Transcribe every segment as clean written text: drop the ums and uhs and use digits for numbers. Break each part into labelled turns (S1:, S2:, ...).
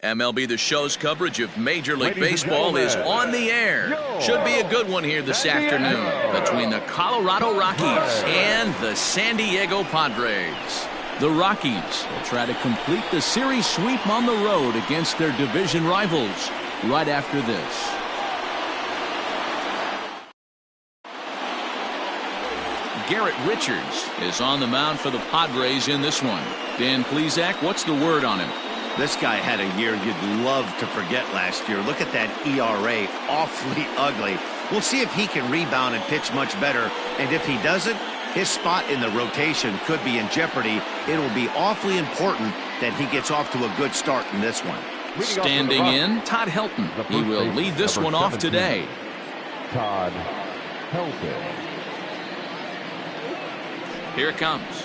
S1: MLB The Show's coverage of Major League Baseball is on the air. Should be a good one here this afternoon between the Colorado Rockies and the San Diego Padres. The Rockies will try to complete the series sweep on the road against their division rivals right after this. Garrett Richards is on the mound for the Padres in this one. Dan Plesac, what's the word on him?
S2: This guy had a year you'd love to forget last year. Look at that ERA, awfully ugly. We'll see if he can rebound and pitch much better. And if he doesn't, his spot in the rotation could be in jeopardy. It'll be awfully important that he gets off to a good start in this one.
S1: Standing in, Todd Helton. He will lead this one off today.
S3: Todd Helton.
S1: Here it comes.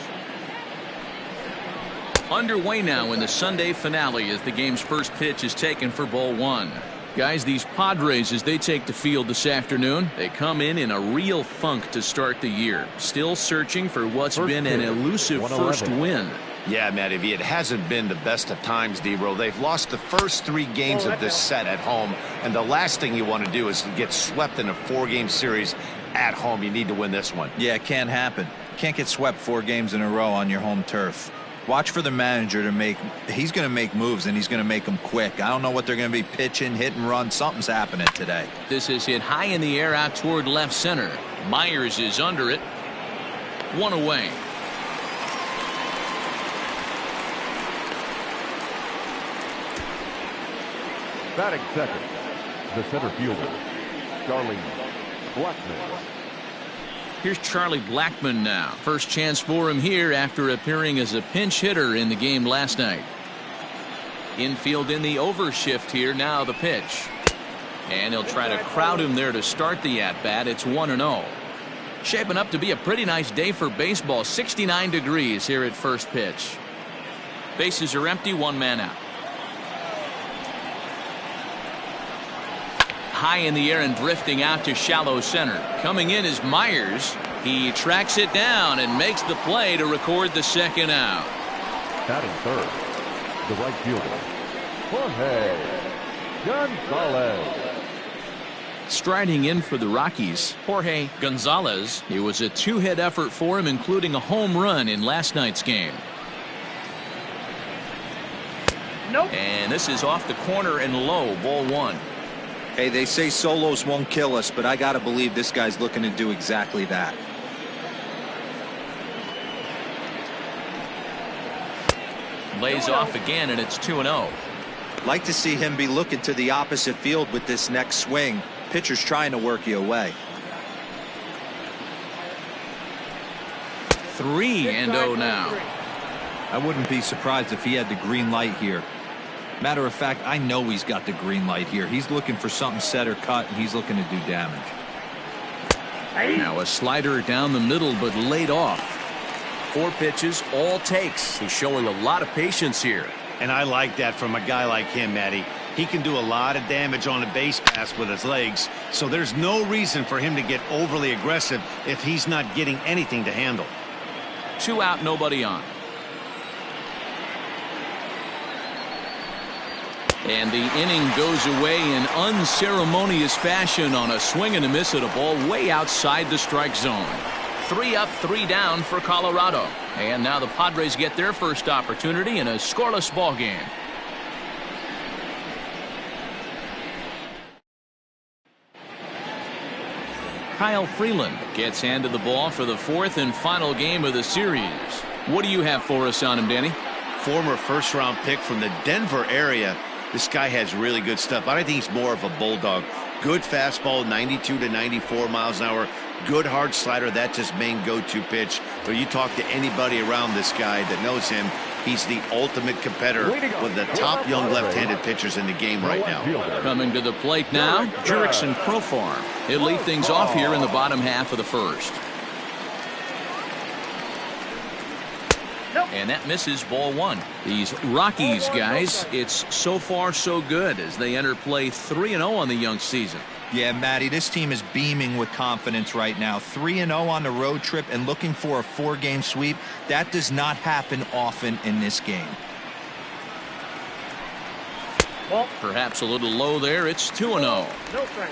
S1: Underway now in the Sunday finale as the game's first pitch is taken for ball one. Guys, these Padres, as they take the field this afternoon, they come in a real funk to start the year. Still searching for what's been an elusive first win.
S2: Yeah, Matt, it hasn't been the best of times, D-Bro. They've lost the first 3 games of this set at home, and the last thing you want to do is to get swept in a 4-game series at home. You need to win this one.
S4: Yeah, it can't happen. Can't get swept 4 games in a row on your home turf. Watch for the manager to he's going to make moves, and he's going to make them quick. I don't know what they're going to be pitching, hit and run. Something's happening today.
S1: This is hit high in the air out toward left center. Myers is under it. 1 away.
S3: Batting second, the center fielder, Charlie Blackmon.
S1: Here's Charlie Blackmon now. First chance for him here after appearing as a pinch hitter in the game last night. Infield in the overshift here. Now the pitch. And he'll try to crowd him there to start the at-bat. It's 1-0. Shaping up to be a pretty nice day for baseball. 69 degrees here at first pitch. Bases are empty. 1 man out. High in the air and drifting out to shallow center. Coming in is Myers. He tracks it down and makes the play to record the second out.
S3: Batting third, the right fielder, Jorge Gonzalez.
S1: Striding in for the Rockies, Jorge Gonzalez. It was a 2-hit effort for him, including a home run in last night's game. Nope. And this is off the corner and low, ball 1.
S4: Hey, they say solos won't kill us, but I got to believe this guy's looking to do exactly that.
S1: Lays off again, and it's 2-0.
S4: Like to see him be looking to the opposite field with this next swing. Pitcher's trying to work you away.
S1: 3-0 now.
S4: I wouldn't be surprised if he had the green light here. Matter of fact, I know he's got the green light here. He's looking for something set or cut, and he's looking to do damage.
S1: Now a slider down the middle, but laid off. 4 pitches, all takes. He's showing a lot of patience here.
S2: And I like that from a guy like him, Matty. He can do a lot of damage on a base pass with his legs, so there's no reason for him to get overly aggressive if he's not getting anything to handle.
S1: 2 out, nobody on. And the inning goes away in unceremonious fashion on a swing and a miss at a ball way outside the strike zone. 3 up, 3 down for Colorado. And now the Padres get their first opportunity in a scoreless ball game. Kyle Freeland gets handed the ball for the 4th and final game of the series. What do you have for us on him, Danny?
S2: Former first-round pick from the Denver area. This guy has really good stuff. I think he's more of a bulldog. Good fastball, 92 to 94 miles an hour. Good hard slider. That's his main go-to pitch. But you talk to anybody around this guy that knows him, he's the ultimate competitor with the top young left-handed pitchers in the game right now.
S1: Coming to the plate now, Jurickson Profar. He'll lead things off here in the bottom half of the first. And that misses, ball 1. These Rockies guys, it's so far so good as they enter play 3-0 on the young season.
S4: Yeah, Matty, this team is beaming with confidence right now. 3-0 on the road trip and looking for a 4-game sweep. That does not happen often in this game.
S1: Perhaps a little low there. It's 2-0.
S5: No strike.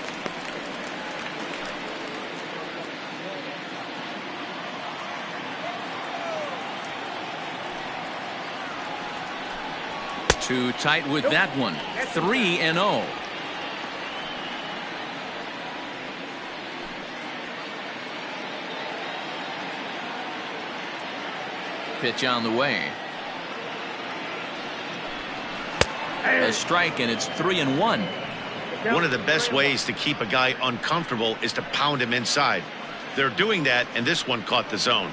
S1: Too tight with that one. 3-0. Pitch on the way. A strike, and it's 3-1.
S2: One of the best ways to keep a guy uncomfortable is to pound him inside. They're doing that, and this one caught the zone.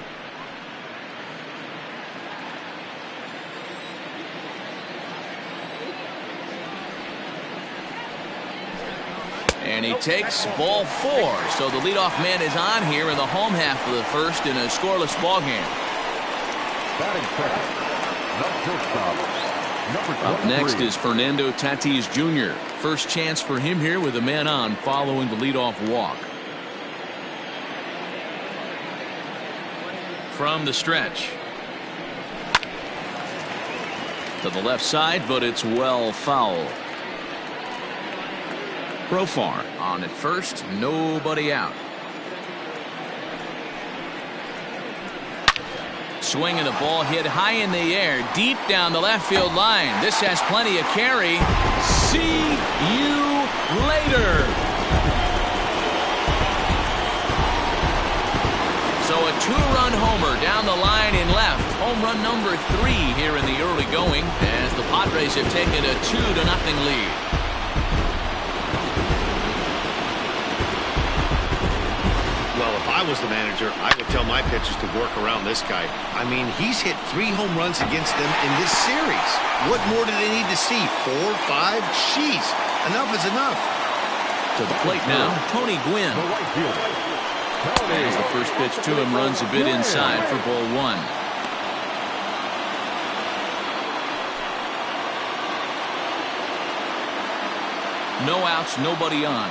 S1: And he takes ball 4. So the leadoff man is on here in the home half of the first in a scoreless ball game.
S3: Batting second, the shortstop.
S1: Up next is Fernando Tatis Jr. First chance for him here with a man on following the leadoff walk. From the stretch. To the left side, but it's well foul. Profar on at first, nobody out. Swinging the ball hit high in the air, deep down the left field line. This has plenty of carry. See you later. So a 2-run homer down the line in left. Home run number 3 here in the early going as the Padres have taken a 2-0 lead.
S2: Well, if I was the manager, I would tell my pitchers to work around this guy. I mean, he's hit 3 home runs against them in this series. What more do they need to see? 4, 5? Jeez, enough is enough.
S1: To the plate now, Tony Gwynn.
S3: The right fielder,
S1: As the first pitch to him runs a bit inside for ball 1. No outs, nobody on.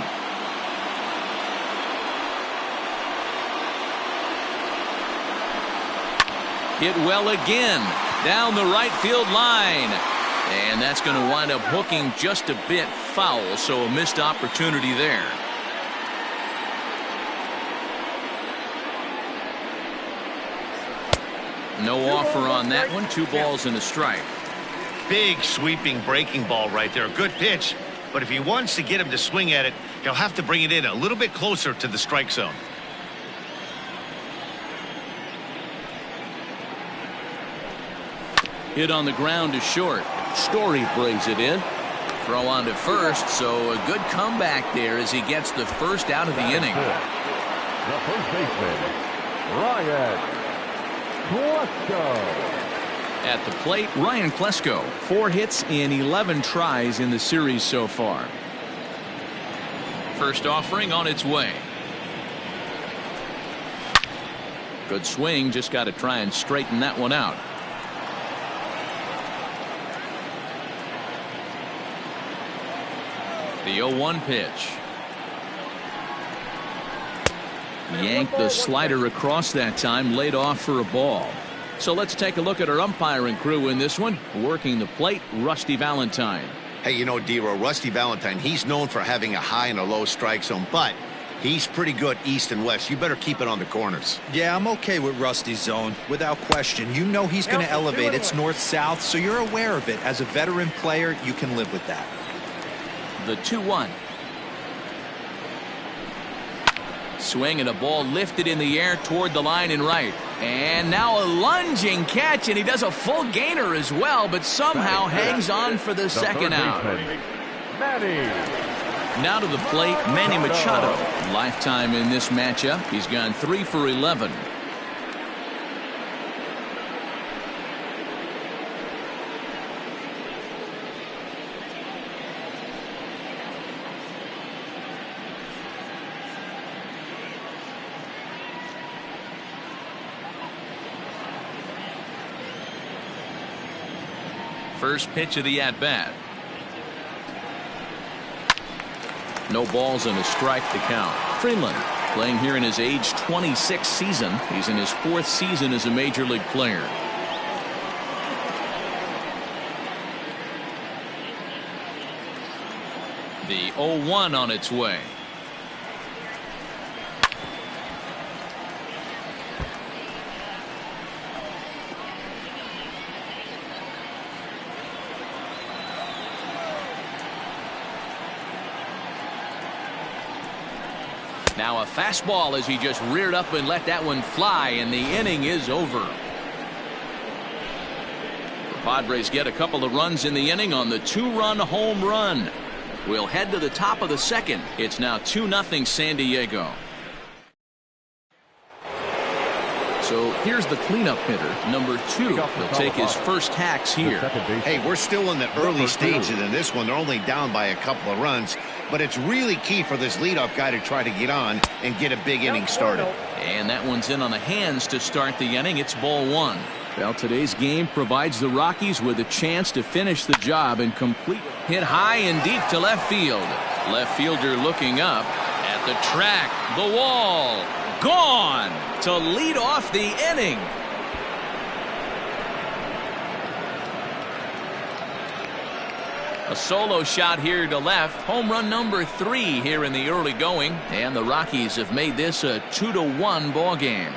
S1: Hit well again down the right field line, and that's going to wind up hooking just a bit foul, so a missed opportunity there. No offer on that one. 2 balls and a strike.
S2: Big sweeping breaking ball right there. Good pitch, but if he wants to get him to swing at it, he'll have to bring it in a little bit closer to the strike zone.
S1: Hit on the ground is short. Story brings it in. Throw on to first, so a good comeback there as he gets the first out of the inning.
S3: the first baseman, Ryan Klesko.
S1: At the plate, Ryan Klesko. 4 hits in 11 tries in the series so far. First offering on its way. Good swing, just got to try and straighten that one out. The 0-1 pitch. Yanked the slider across that time, laid off for a ball. So let's take a look at our umpiring crew in this one. Working the plate, Rusty Valentine.
S2: Hey, you know, D-Row, Rusty Valentine, he's known for having a high and a low strike zone, but he's pretty good east and west. You better keep it on the corners.
S4: Yeah, I'm okay with Rusty's zone, without question. You know he's going to elevate. It's north-south, so you're aware of it. As a veteran player, you can live with that.
S1: The 2-1. Swing and a ball lifted in the air toward the line and right. And now a lunging catch, and he does a full gainer as well, but somehow hangs on for the second out. Now to the plate, Manny Machado. Lifetime in this matchup. He's gone 3 for 11. First pitch of the at-bat. No balls and a strike to count. Freeland playing here in his age 26 season. He's in his 4th season as a major league player. The 0-1 on its way. Now a fastball as he just reared up and let that one fly, and the inning is over. The Padres get a couple of runs in the inning on the 2-run home run. We'll head to the top of the second. It's now 2-0 San Diego. So here's the cleanup hitter, number 2. He'll take his first hacks here.
S2: Hey, we're still in the early stages in this one. They're only down by a couple of runs, but it's really key for this leadoff guy to try to get on and get a big inning started.
S1: And that one's in on the hands to start the inning. It's ball 1. Well, today's game provides the Rockies with a chance to finish the job and complete. Hit high and deep to left field. Left fielder looking up at the track. The wall. Gone to lead off the inning. A solo shot here to left. Home run number 3 here in the early going. And the Rockies have made this a 2-1 ball game.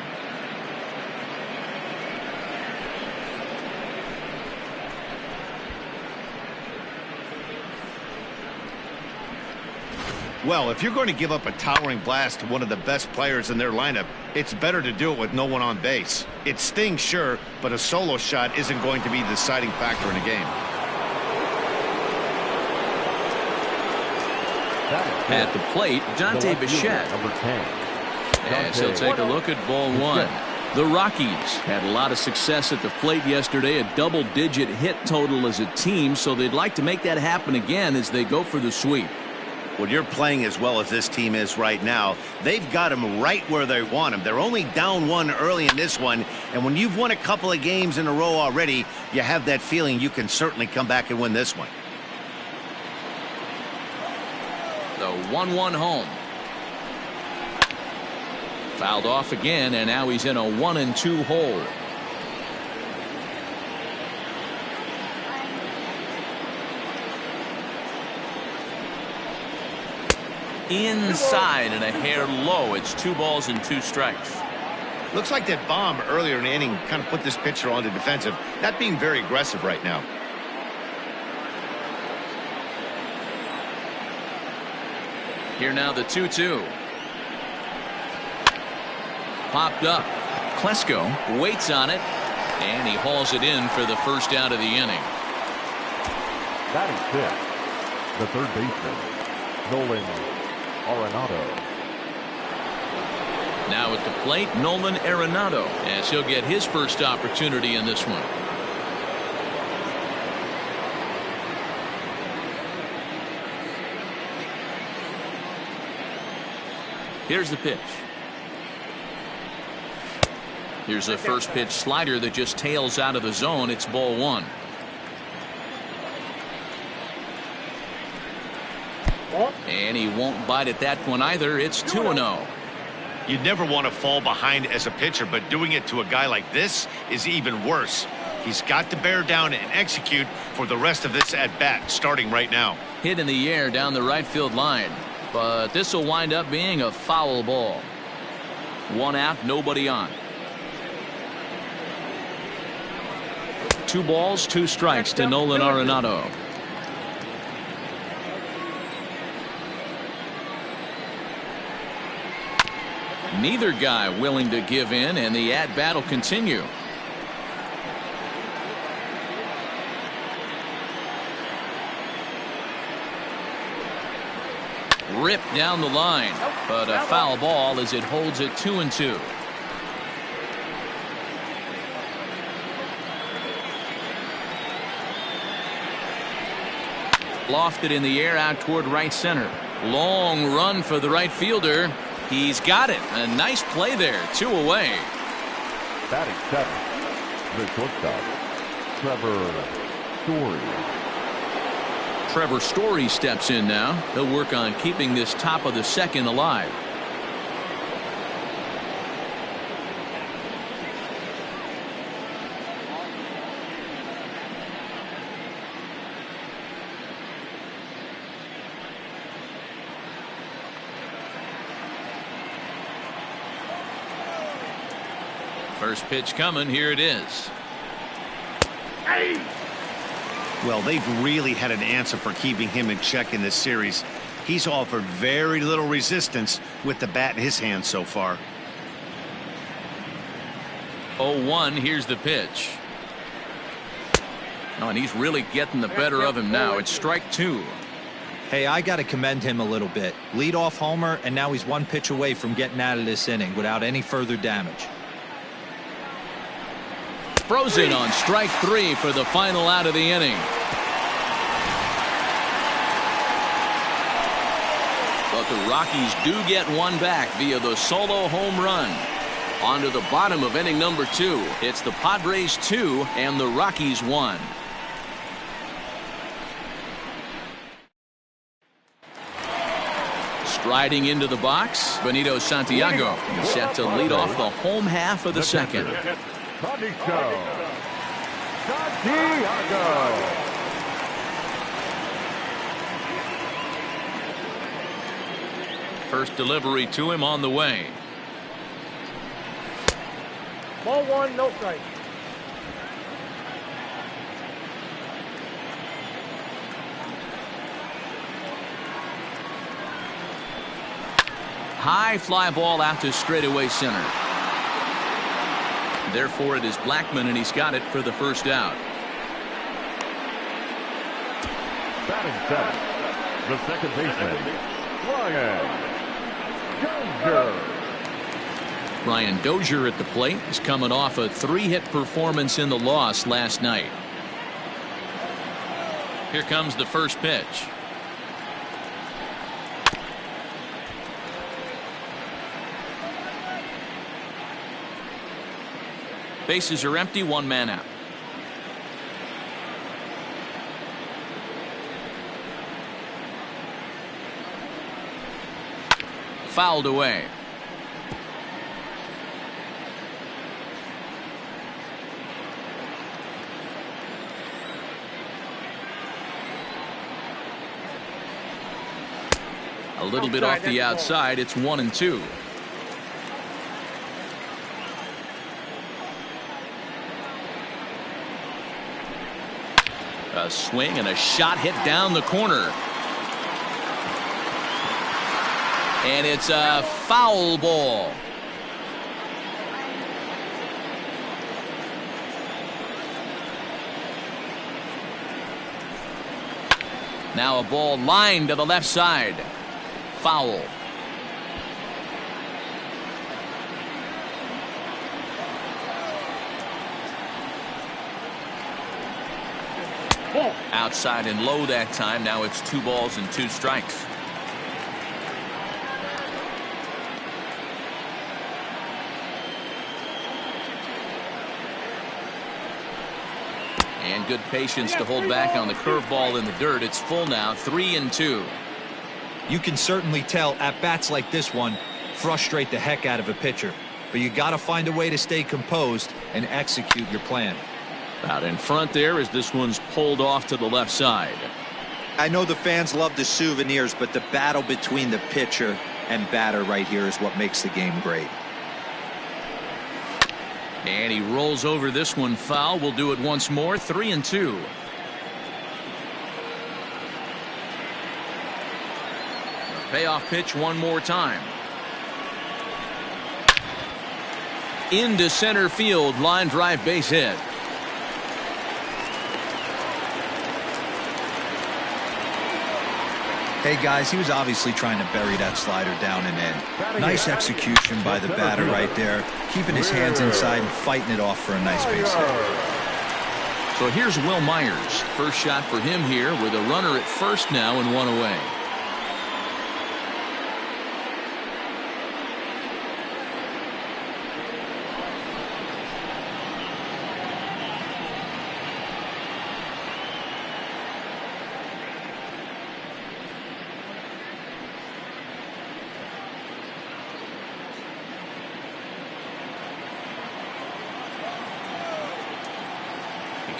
S2: Well, if you're going to give up a towering blast to one of the best players in their lineup, it's better to do it with no one on base. It stings, sure, but a solo shot isn't going to be the deciding factor in a game.
S1: At the plate, Dante Bichette.
S3: Number 10.
S1: As he'll take a look at ball 1. The Rockies had a lot of success at the plate yesterday, a double-digit hit total as a team, so they'd like to make that happen again as they go for the sweep.
S2: When you're playing as well as this team is right now, they've got them right where they want them. They're only down 1 early in this one, and when you've won a couple of games in a row already, you have that feeling you can certainly come back and win this one.
S1: The 1-1 home. Fouled off again, and now he's in a 1-2 hole. Inside and a hair low. It's 2 balls and 2 strikes.
S2: Looks like that bomb earlier in the inning kind of put this pitcher on the defensive, not being very aggressive right now.
S1: Here now the 2-2. Popped up. Klesko waits on it, and he hauls it in for the first out of the inning.
S3: Batting 5th, the third baseman, Nolan Arenado.
S1: Now at the plate, Nolan Arenado, as he'll get his first opportunity in this one. Here's the pitch. Here's a first pitch slider that just tails out of the zone. It's ball 1. And he won't bite at that one either. It's 2-0.
S2: You'd never want to fall behind as a pitcher, but doing it to a guy like this is even worse. He's got to bear down and execute for the rest of this at bat, starting right now.
S1: Hit in the air down the right field line, but this will wind up being a foul ball. 1 out, nobody on. 2 balls, 2 strikes to Nolan Arenado. Neither guy willing to give in, and the at-bat will continue. Ripped down the line, but a foul ball as it holds it 2-2. Lofted in the air out toward right center. Long run for the right fielder. He's got it. A nice play there. 2 away.
S3: Batting 7th, the shortstop, Trevor Story.
S1: Trevor Story steps in now. He'll work on keeping this top of the second alive. First pitch coming. Here it is.
S2: Well, they've really had an answer for keeping him in check in this series. He's offered very little resistance with the bat in his hand so far.
S1: 0-1. Here's the pitch. Oh, and he's really getting the better of him now. It's strike two.
S4: Hey, I got to commend him a little bit. Leadoff homer, and now he's one pitch away from getting out of this inning without any further damage.
S1: Frozen on strike three for the final out of the inning. But the Rockies do get one back via the solo home run. On to the bottom of inning number 2. It's the Padres 2 and the Rockies 1. Striding into the box, Benito Santiago. He's set to lead off the home half of the second.
S3: Santiago.
S1: First delivery to him on the way.
S5: Ball one, no strike.
S1: High fly ball out to straightaway center. Therefore, it is Blackmon, and he's got it for the first out.
S3: Batting seventh, the second baseman, Ryan Dozier.
S1: Ryan Dozier at the plate is coming off a 3-hit performance in the loss last night. Here comes the first pitch. Bases are empty, one man out. Fouled away. A little bit off the outside. It's 1-2. A swing and a shot hit down the corner. And it's a foul ball. Now a ball lined to the left side. Foul. Outside and low that time. Now it's 2 balls and 2 strikes. And good patience to hold back on the curveball in the dirt. It's full now, 3-2.
S4: You can certainly tell at bats like this one frustrate the heck out of a pitcher, but you got to find a way to stay composed and execute your plan.
S1: Out in front there as this one's pulled off to the left side.
S4: I know the fans love the souvenirs, but the battle between the pitcher and batter right here is what makes the game great.
S1: And he rolls over this one foul. We'll do it once more. 3-2. Payoff pitch one more time. Into center field. Line drive base hit.
S4: Hey guys, he was obviously trying to bury that slider down and in. Nice execution by the batter right there, keeping his hands inside and fighting it off for a nice base hit.
S1: So here's Will Myers. First shot for him here with a runner at first now and 1 away.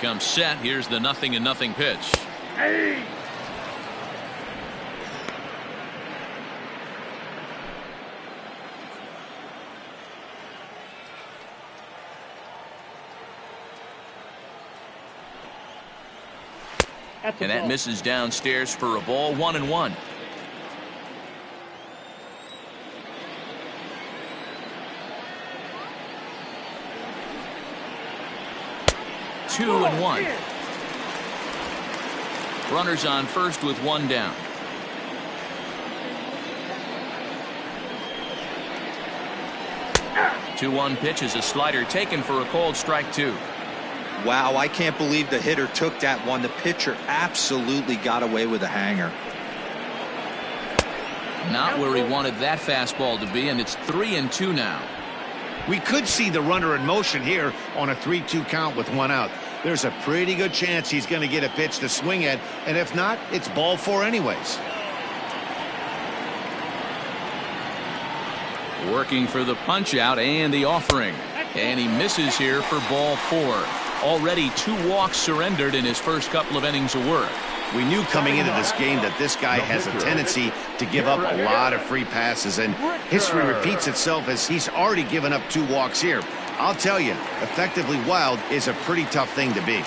S1: Comes set. Here's the 0-0 pitch.
S5: Hey!
S1: And that misses downstairs for a ball. 1-1. Two and one. Runners on first with one down. 2-1 pitch is a slider taken for a called strike 2.
S4: Wow, I can't believe the hitter took that one. The pitcher absolutely got away with a hanger.
S1: Not where he wanted that fastball to be, and it's 3-2 now.
S2: We could see the runner in motion here on a 3-2 count with one out. There's a pretty good chance he's going to get a pitch to swing at, and if not, it's ball 4 anyways.
S1: Working for the punch out and the offering, and he misses here for ball 4. Already 2 walks surrendered in his first couple of innings of work.
S2: We knew coming into this game that this guy has a tendency to give up a lot of free passes, and history repeats itself as he's already given up 2 walks here. I'll tell you, effectively wild is a pretty tough thing to be.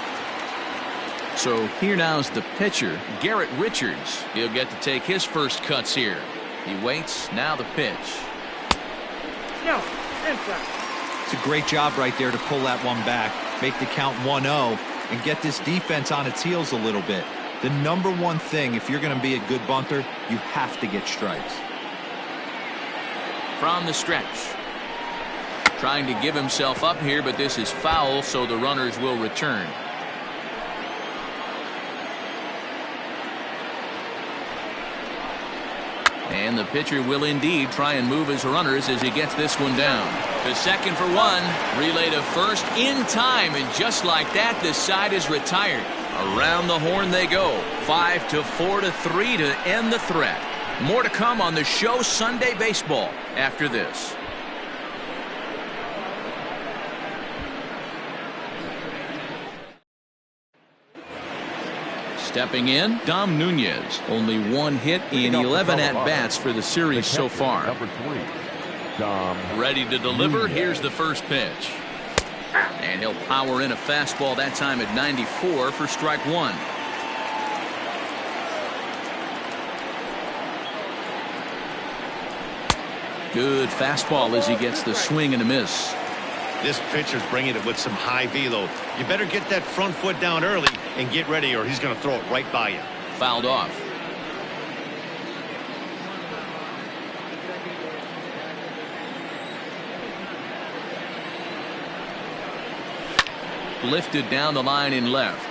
S1: So here now's the pitcher, Garrett Richards. He'll get to take his first cuts here. He waits, now the pitch.
S5: No, inside.
S4: It's a great job right there to pull that one back, make the count 1-0, and get this defense on its heels a little bit. The number one thing, if you're going to be a good bunter, you have to get strikes.
S1: From the stretch. Trying to give himself up here, but this is foul, so the runners will return. And the pitcher will indeed try and move his runners as he gets this one down. To second for 1. Relay to first in time, and just like that, this side is retired. Around the horn they go. 5-4-3 to end the threat. More to come on the show Sunday Baseball after this. Stepping in, Dom Nunez. Only 1 hit in 11 at-bats for the series so far.
S3: Number 3, Dom.
S1: Ready to deliver. Here's the first pitch. And he'll power in a fastball that time at 94 for strike 1. Good fastball as he gets the swing and a miss.
S2: This pitcher's bringing it with some high velo. You better get that front foot down early and get ready, or he's going to throw it right by you.
S1: Fouled off. Lifted down the line in left.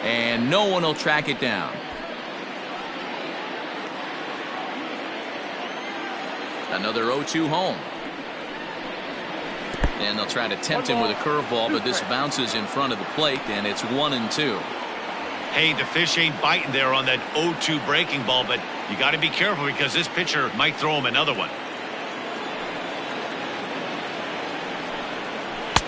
S1: And no one will track it down. Another 0-2 home. And they'll try to tempt him with a curveball, but this bounces in front of the plate, and it's 1-2.
S2: Hey, the fish ain't biting there on that 0-2 breaking ball, but you got to be careful because this pitcher might throw him another one.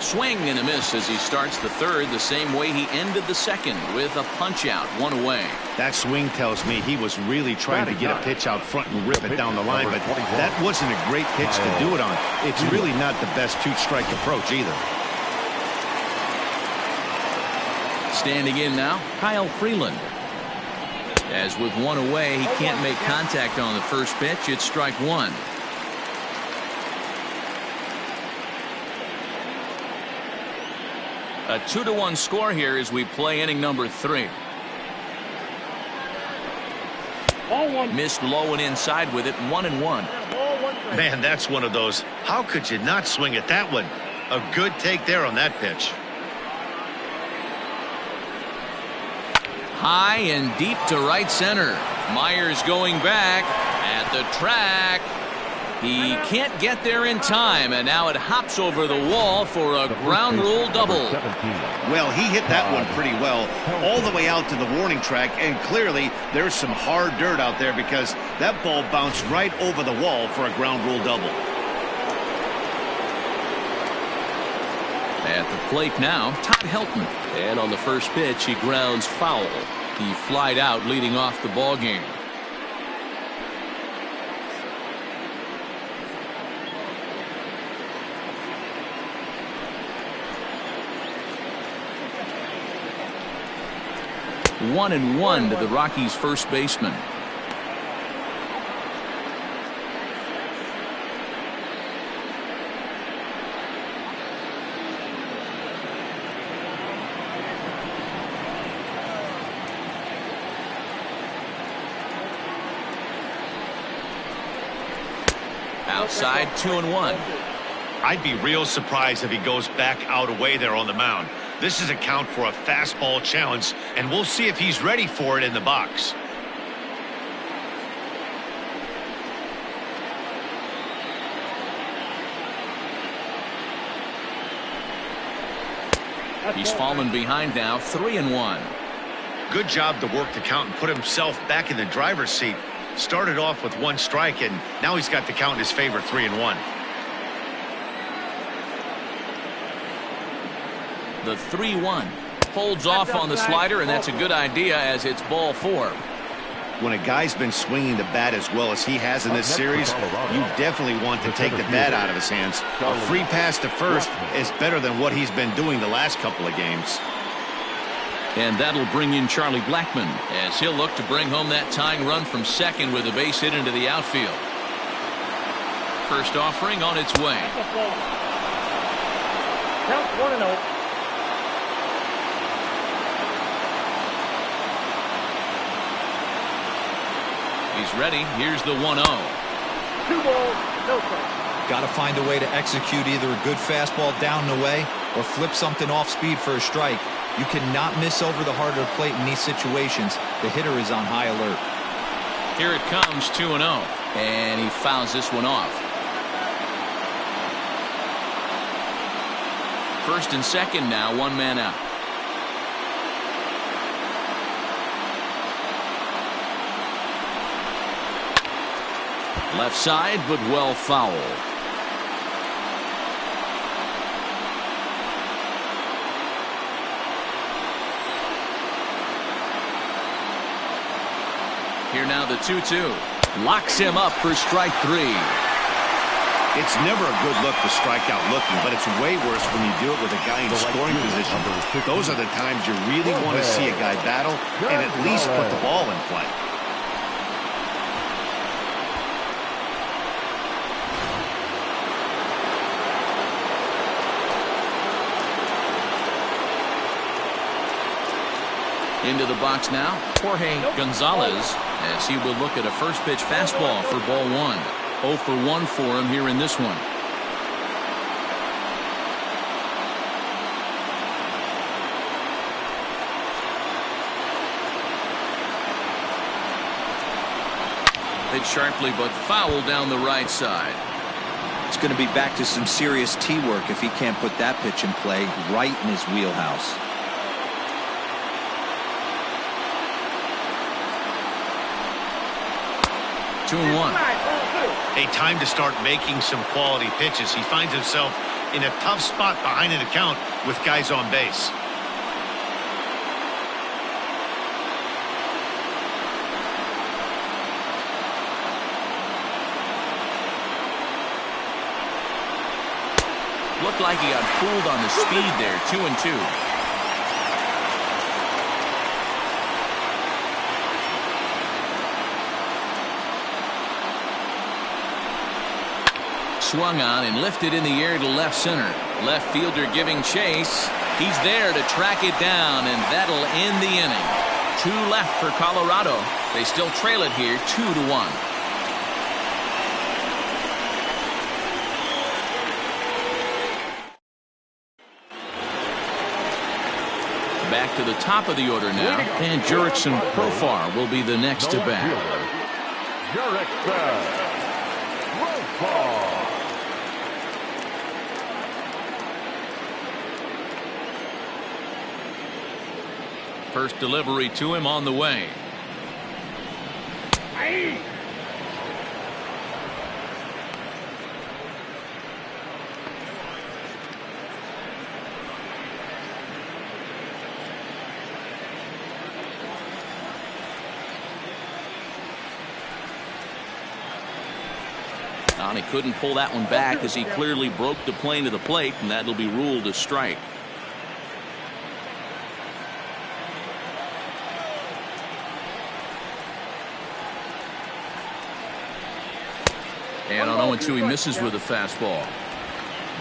S1: Swing and a miss as he starts the third the same way he ended the second with a punch out, 1 away.
S2: That swing tells me he was really trying to get a pitch out front and rip it down the line, but that wasn't a great pitch to do it on. It's really not the best 2-strike approach either.
S1: Standing in now, Kyle Freeland. As with 1 away, he can't make contact on the first pitch. It's strike 1. A 2-1 score here as we play inning number 3.
S5: Ball 1.
S1: Missed low and inside with it. 1-1.
S5: Ball 1.
S2: Man, that's one of those. How could you not swing at that one? A good take there on that pitch.
S1: High and deep to right center. Myers going back at the track. He can't get there in time, and now it hops over the wall for a ground rule double.
S2: Well, he hit that one pretty well all the way out to the warning track, and clearly there's some hard dirt out there because that ball bounced right over the wall for a ground rule double.
S1: At the plate now, Todd Helton. And on the first pitch, he grounds foul. He flied out leading off the ball game. 1-1 to the Rockies' first baseman. Outside, 2-1.
S2: I'd be real surprised if he goes back out away there on the mound. This is a count for a fastball challenge, and we'll see if he's ready for it in the box.
S1: He's fallen behind now, 3-1.
S2: Good job to work the count and put himself back in the driver's seat. Started off with 1 strike, and now he's got the count in his favor, 3-1.
S1: The 3-1 holds off on the slider, and that's a good idea as it's ball 4.
S2: When a guy's been swinging the bat as well as he has in this series, you definitely want to take the bat out of his hands. A free pass to first is better than what he's been doing the last couple of games.
S1: And that'll bring in Charlie Blackmon as he'll look to bring home that tying run from second with a base hit into the outfield. First offering on its way.
S5: Count 1-0.
S1: He's ready. Here's the 1-0.
S5: 2 balls, no strikes.
S4: Got to find a way to execute either a good fastball down and away or flip something off speed for a strike. You cannot miss over the heart of the plate in these situations. The hitter is on high alert.
S1: Here it comes, 2-0. And he fouls this one off. First and second now, 1 man out. Left side, but well fouled. Here now the 2-2. Locks him up for strike 3.
S2: It's never a good look to strike out looking, but it's way worse when you do it with a guy in scoring position. Those are the times you really want to see a guy battle and at least put the ball in play.
S1: Into the box now, Jorge Gonzalez, as he will look at a first pitch fastball for ball 1. 0 for 1 for him here in this one. Hit sharply but foul down the right side.
S4: It's going to be back to some serious tee work if he can't put that pitch in play right in his wheelhouse.
S1: Two and 1.
S2: A time to start making some quality pitches. He finds himself in a tough spot behind an account with guys on base.
S1: Looked like he got fooled on the speed there. 2-2. Swung on and lifted in the air to left center. Left fielder giving chase. He's there to track it down, and that'll end the inning. 2 left for Colorado. They still trail it here 2-1. Back to the top of the order now, and Jurickson Profar will be the next to bat.
S3: Jurickson Profar.
S1: First delivery to him on the way. He couldn't pull that one back as he clearly broke the plane to the plate, and that'll be ruled a strike. And on 0-2, he misses with a fastball.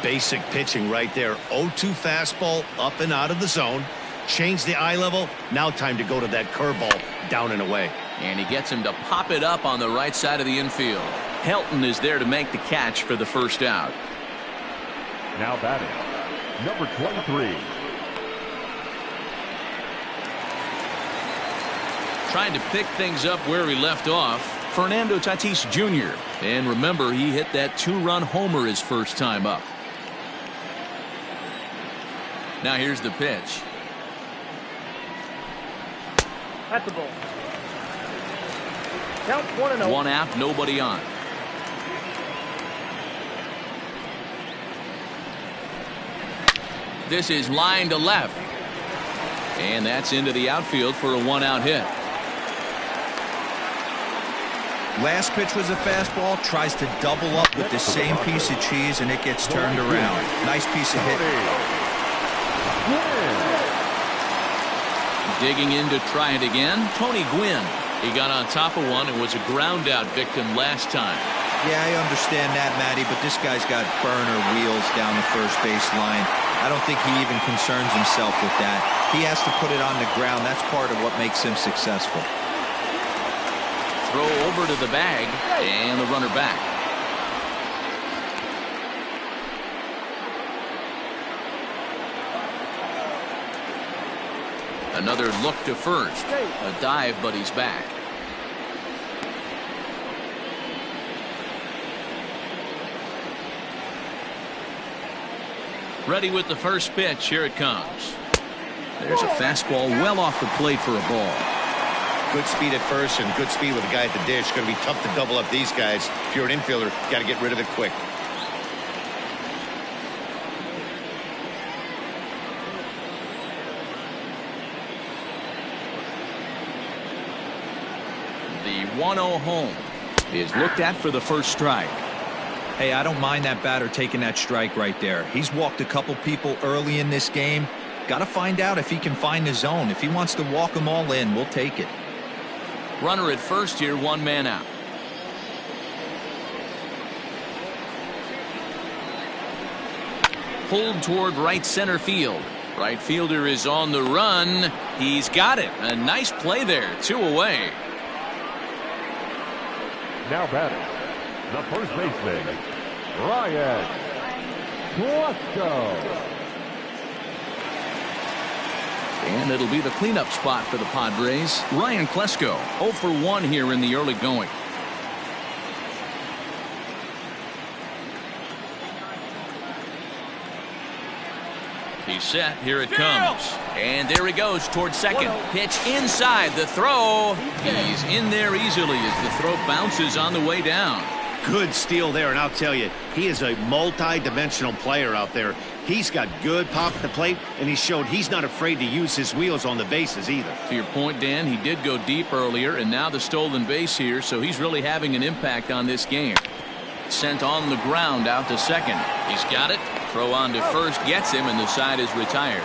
S2: Basic pitching right there. 0-2 fastball up and out of the zone. Change the eye level. Now time to go to that curveball down and away.
S1: And he gets him to pop it up on the right side of the infield. Helton is there to make the catch for the first out.
S3: Now batting, number 23.
S1: Trying to pick things up where he left off, Fernando Tatis Jr. And remember, he hit that 2-run homer his first time up. Now here's the pitch.
S5: That's the ball. Count 1-0.
S1: 1 out, nobody on. This is line to left. And that's into the outfield for a 1-out hit.
S4: Last pitch was a fastball, tries to double up with the same piece of cheese, and it gets turned around. Nice piece of hitting.
S1: Digging in to try it again, Tony Gwynn. He got on top of one and was a ground out victim last time.
S4: Yeah, I understand that, Matty, but this guy's got burner wheels down the first base line. I don't think he even concerns himself with that. He has to put it on the ground. That's part of what makes him successful.
S1: Throw over to the bag and the runner back. Another look to first. A dive, but he's back. Ready with the first pitch. Here it comes. There's a fastball well off the plate for a ball.
S2: Good speed at first and good speed with the guy at the dish. Going to be tough to double up these guys. If you're an infielder, got to get rid of it quick.
S1: The 1-0 home is looked at for the first strike.
S4: Hey, I don't mind that batter taking that strike right there. He's walked a couple people early in this game. Got to find out if he can find the zone. If he wants to walk them all in, we'll take it.
S1: Runner at first here, 1 man out. Pulled toward right center field. Right fielder is on the run. He's got it. A nice play there. 2 away.
S3: Now batting, the first baseman, Ryan Klesko.
S1: And it'll be the cleanup spot for the Padres. Ryan Klesko, 0 for 1 here in the early going. He's set. Here it comes. And there he goes towards second. Pitch inside. The throw. He's in there easily as the throw bounces on the way down.
S2: Good steal there, and I'll tell you, he is a multi-dimensional player out there. He's got good pop at the plate, and he showed he's not afraid to use his wheels on the bases either.
S1: To your point, Dan, he did go deep earlier, and now the stolen base here, so he's really having an impact on this game. Sent on the ground out to second. He's got it. Throw on to first gets him, and the side is retired.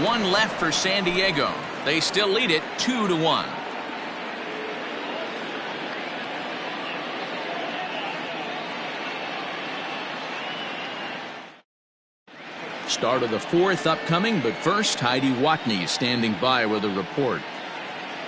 S1: 1 left for San Diego. They still lead it 2-1. Start of the 4th upcoming, but first, Heidi Watney standing by with a report.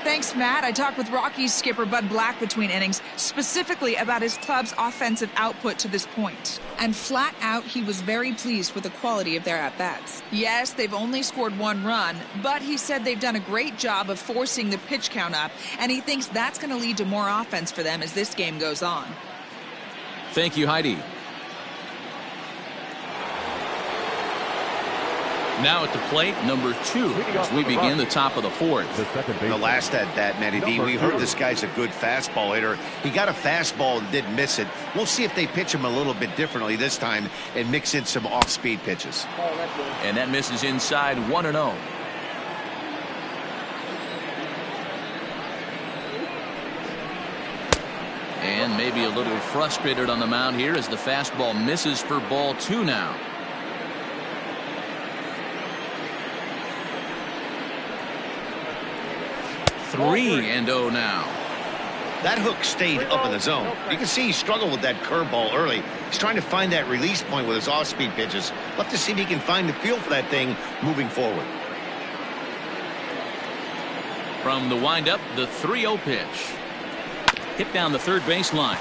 S6: Thanks, Matt. I talked with Rockies skipper Bud Black between innings, specifically about his club's offensive output to this point. And flat out, he was very pleased with the quality of their at-bats. Yes, they've only scored 1 run, but he said they've done a great job of forcing the pitch count up, and he thinks that's going to lead to more offense for them as this game goes on.
S1: Thank you, Heidi. Now at the plate, number 2, as we begin the top of the 4th.
S2: The last at that, Matty D, we heard this guy's a good fastball hitter. He got a fastball and didn't miss it. We'll see if they pitch him a little bit differently this time and mix in some off-speed pitches.
S1: And that misses inside 1-0. And maybe a little frustrated on the mound here as the fastball misses for ball 2 now. 3-0 now.
S2: That hook stayed up in the zone. You can see he struggled with that curveball early. He's trying to find that release point with his off-speed pitches. Love to see if he can find the feel for that thing moving forward.
S1: From the windup, the 3-0 pitch. Hit down the third baseline.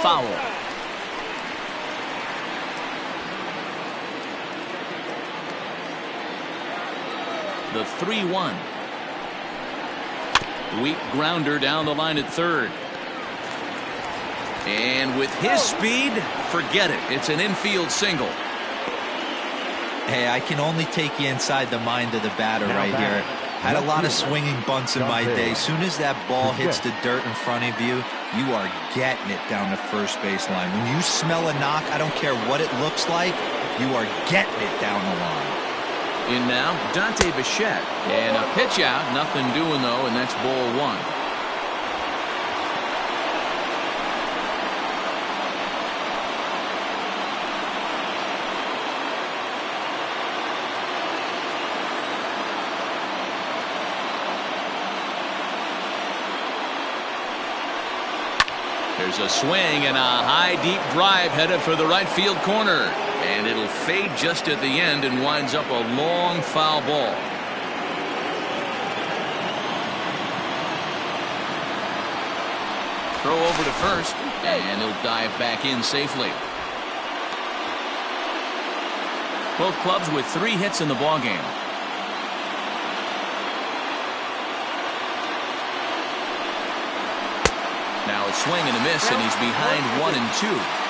S1: Foul. The 3-1. Weak grounder down the line at third. And with his speed, forget it. It's an infield single.
S4: Hey, I can only take you inside the mind of the batter right here. Had a lot of swinging bunts in my day. Soon as that ball hits the dirt in front of you, you are getting it down the first baseline. When you smell a knock, I don't care what it looks like, you are getting it down the line.
S1: In now, Dante Bichette. And a pitch out. Nothing doing, though, and that's ball one. There's a swing and a high, deep drive headed for the right field corner. And it'll fade just at the end and winds up a long foul ball. Throw over to first, and he'll dive back in safely. Both clubs with 3 hits in the ballgame. Now a swing and a miss, and he's behind 1-2.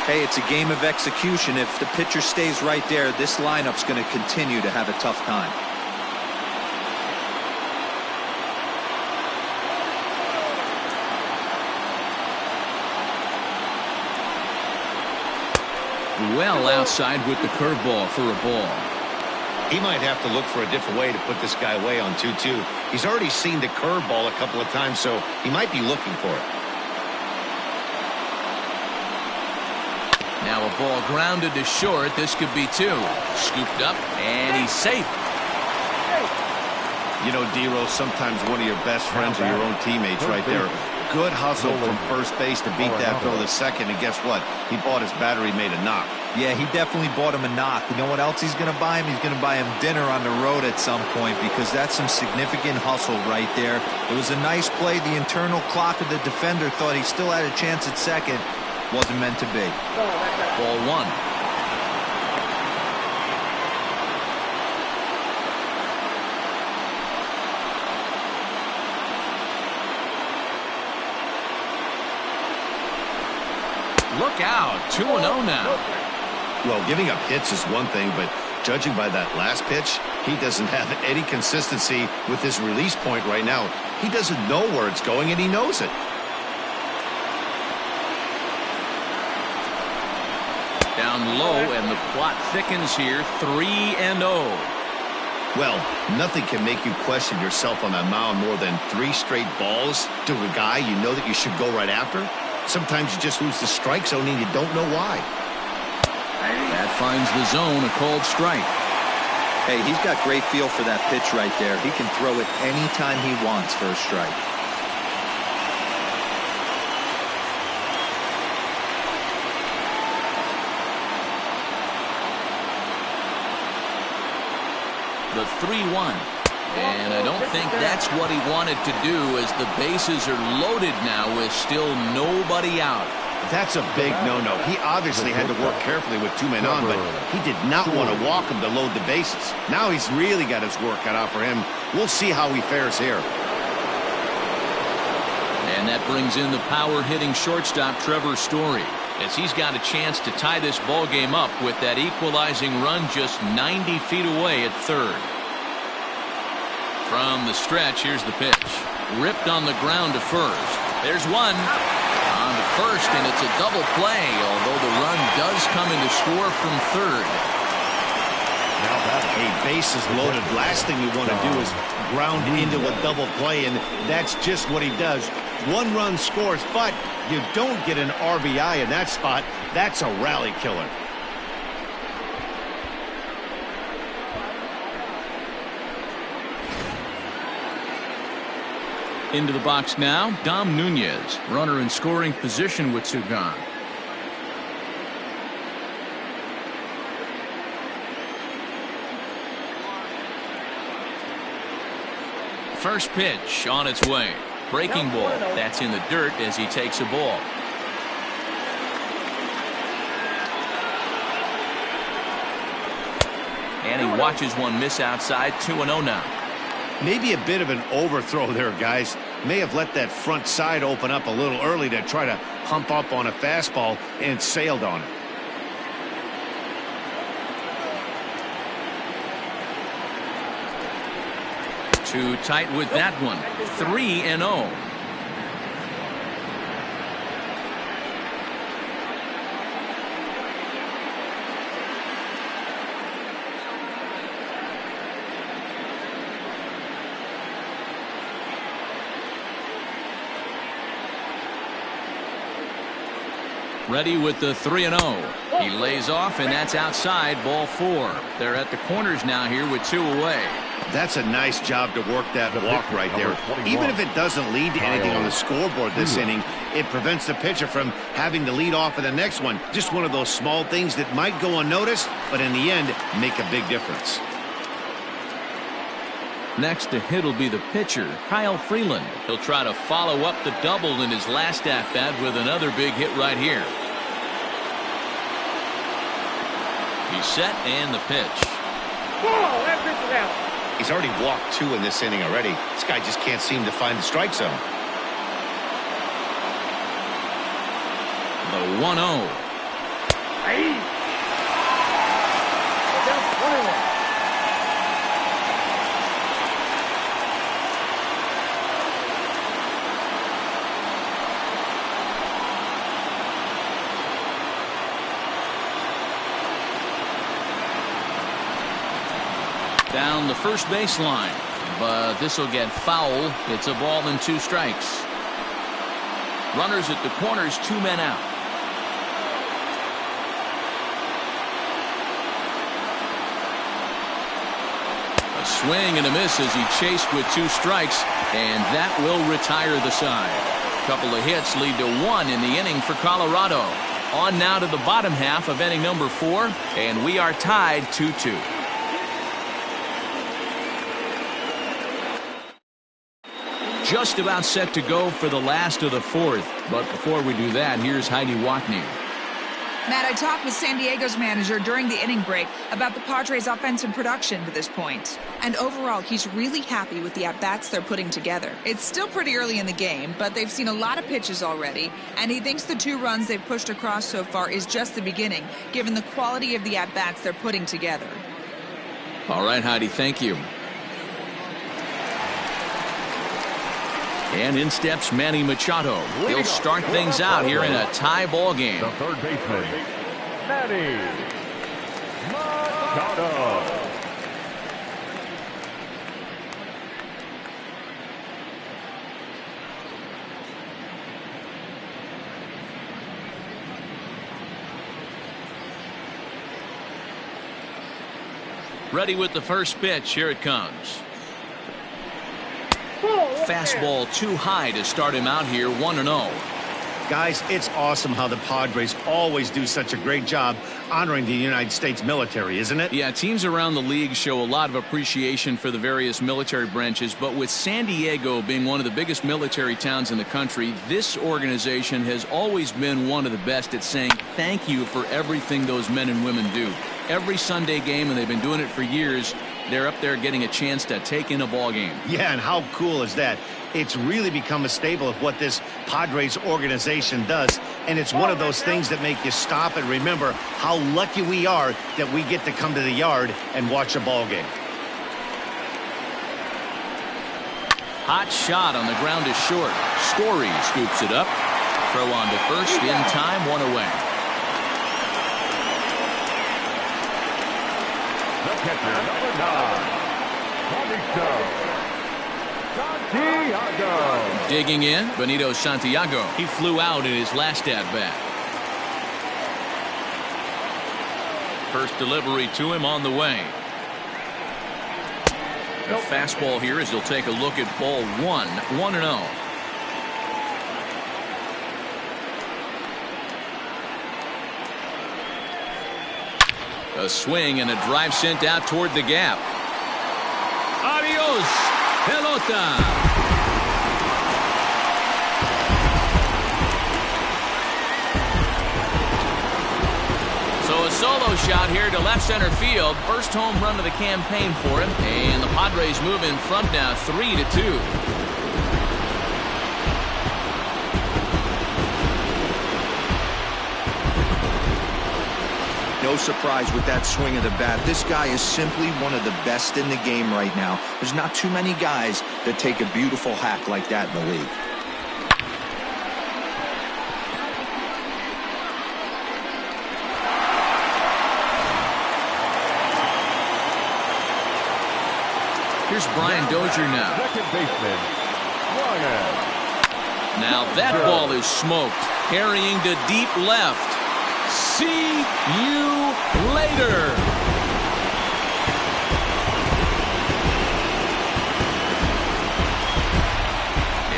S4: Hey, it's a game of execution. If the pitcher stays right there, this lineup's going to continue to have a tough time.
S1: Well outside with the curveball for a ball.
S2: He might have to look for a different way to put this guy away on 2-2. He's already seen the curveball a couple of times, so he might be looking for it.
S1: Now a ball grounded to short. This could be 2. Scooped up, and he's safe.
S2: You know, D-Rose, sometimes one of your best friends are your own teammates right there. Good hustle from first base to beat that throw to second, and guess what? He bought his battery made a knock.
S4: Yeah, he definitely bought him a knock. You know what else he's going to buy him? He's going to buy him dinner on the road at some point, because that's some significant hustle right there. It was a nice play. The internal clock of the defender thought he still had a chance at second. Wasn't meant to be.
S1: Ball 1. Look out. 2-0 now.
S2: Well, giving up hits is one thing, but judging by that last pitch, he doesn't have any consistency with his release point right now. He doesn't know where it's going, and he knows it.
S1: Down low, and the plot thickens here. 3-0.
S2: Well, nothing can make you question yourself on that mound more than 3 straight balls to a guy you know that you should go right after. Sometimes you just lose the strike zone and you don't know why.
S1: That finds the zone, a called strike.
S4: Hey, he's got great feel for that pitch right there. He can throw it anytime he wants for a strike.
S1: The 3-1. And I don't think that's what he wanted to do, as the bases are loaded now with still nobody out.
S2: That's a big no-no. He obviously had to work carefully with 2 men on, but he did not want to walk him to load the bases. Now he's really got his work cut out for him. We'll see how he fares here.
S1: And that brings in the power-hitting shortstop Trevor Story, as he's got a chance to tie this ball game up with that equalizing run just 90 feet away at third. From the stretch, here's the pitch. Ripped on the ground to first. There's one. On to first, and it's a double play, although the run does come in to score from third.
S2: Now that bases loaded, last thing you want to do is ground into a double play, and that's just what he does. 1 run scores, but you don't get an RBI in that spot. That's a rally killer.
S1: Into the box now, Dom Nunez. Runner in scoring position with two gone. First pitch on its way. Breaking ball. That's in the dirt as he takes a ball. And he watches one miss outside. 2-0 now.
S2: Maybe a bit of an overthrow there, guys. May have let that front side open up a little early to try to hump up on a fastball and sailed on it.
S1: Too tight with that one. 3-0. Ready with the 3-0. He lays off, and that's outside. Ball 4. They're at the corners now here with 2 away.
S2: That's a nice job to work that walk right there. Even if it doesn't lead to anything on the scoreboard this inning, it prevents the pitcher from having to lead off in the next one. Just one of those small things that might go unnoticed, but in the end, make a big difference.
S1: Next to hit will be the pitcher, Kyle Freeland. He'll try to follow up the double in his last at-bat with another big hit right here. He's set, and the pitch.
S5: Whoa, that pitch is out.
S2: He's already walked 2 in this inning already. This guy just can't seem to find the strike zone.
S1: The 1-0.
S5: Hey. Down 21.
S1: Down the first baseline, but this will get foul. It's a ball and 2 strikes. Runners at the corners, 2 men out. A swing and a miss as he chased with 2 strikes, and that will retire the side. Couple of hits lead to 1 in the inning for Colorado. On now to the bottom half of inning number 4, and we are tied 2-2. Just about set to go for the last of the 4th. But before we do that, here's Heidi Watney.
S6: Matt, I talked with San Diego's manager during the inning break about the Padres' offensive production to this point. And overall, he's really happy with the at-bats they're putting together. It's still pretty early in the game, but they've seen a lot of pitches already, and he thinks the 2 runs they've pushed across so far is just the beginning, given the quality of the at-bats they're putting together.
S1: All right, Heidi, thank you. And in steps Manny Machado. He'll start things out here in a tie ball game.
S3: The third baseman, Manny Machado.
S1: Ready with the first pitch. Here it comes. Fastball too high to start him out here. 1-0.
S2: Guys, it's awesome how the Padres always do such a great job honoring the United States military, isn't it?
S1: Yeah, teams around the league show a lot of appreciation for the various military branches, but with San Diego being one of the biggest military towns in the country, this organization has always been one of the best at saying thank you for everything those men and women do. Every Sunday game, and they've been doing it for years, they're up there getting a chance to take in a ball game.
S2: Yeah, and how cool is that? It's really become a staple of what this Padres organization does, and it's one of those things that make you stop and remember how lucky we are that we get to come to the yard and watch a ball game.
S1: Hot shot on the ground is short. Story scoops it up. Throw on to first in time, 1 away.
S3: The catcher, number 9, Santiago.
S1: Digging in, Benito Santiago. He flew out in his last at-bat. First delivery to him on the way. A fastball here as he'll take a look at ball one. 1-0. A swing and a drive sent out toward the gap. Adios, pelota. So a solo shot here to left center field. First home run of the campaign for him. And the Padres move in front now 3-2.
S4: No surprise with that swing of the bat. This guy is simply one of the best in the game right now. There's not too many guys that take a beautiful hack like that in the league.
S1: Here's Brian Dozier now.
S3: Second baseman, Ryan.
S1: Now that ball is smoked. Carrying to deep left. See you later.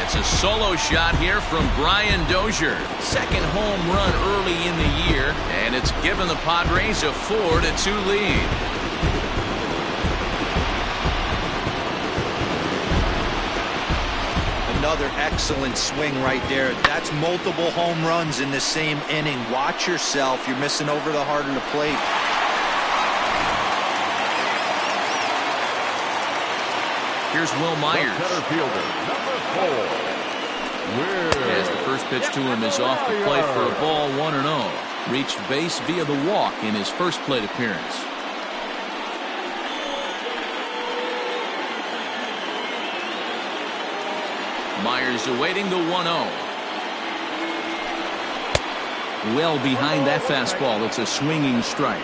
S1: It's a solo shot here from Brian Dozier. Second home run early in the year, and it's given the Padres a 4-2 lead.
S4: Another excellent swing right there. That's multiple home runs in the same inning. Watch yourself. You're missing over the heart of the plate.
S1: Here's Will Myers.
S3: Center fielder, number 4.
S1: As the first pitch to him is off the plate for a ball. 1-0. Reached base via the walk in his first plate appearance. Myers awaiting the 1-0. Well behind that fastball. It's a swinging strike.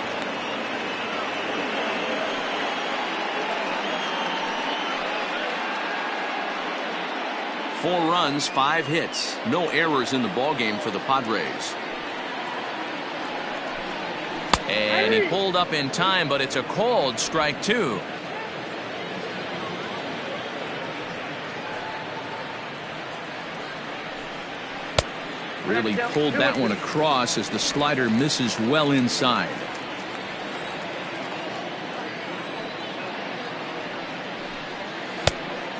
S1: Four runs, 5 hits. No errors in the ballgame for the Padres. And he pulled up in time, but it's a called strike 2. Really pulled that one across as the slider misses well inside.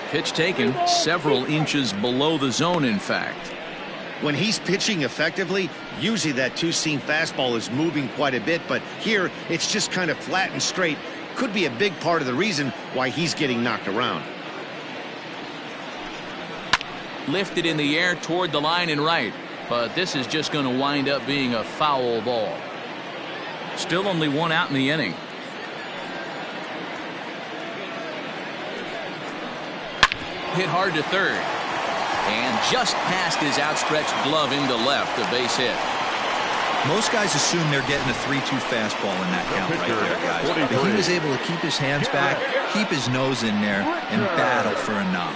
S1: Pitch taken several inches below the zone, in fact.
S2: When he's pitching effectively, usually that two-seam fastball is moving quite a bit, but here it's just kind of flat and straight. Could be a big part of the reason why he's getting knocked around.
S1: Lifted in the air toward the line and right. But this is just going to wind up being a foul ball. Still only 1 out in the inning. Hit hard to third. And just past his outstretched glove into left, a base hit.
S4: Most guys assume they're getting a 3-2 fastball in that count right there, guys. But he was able to keep his hands back, keep his nose in there, and battle for a knock.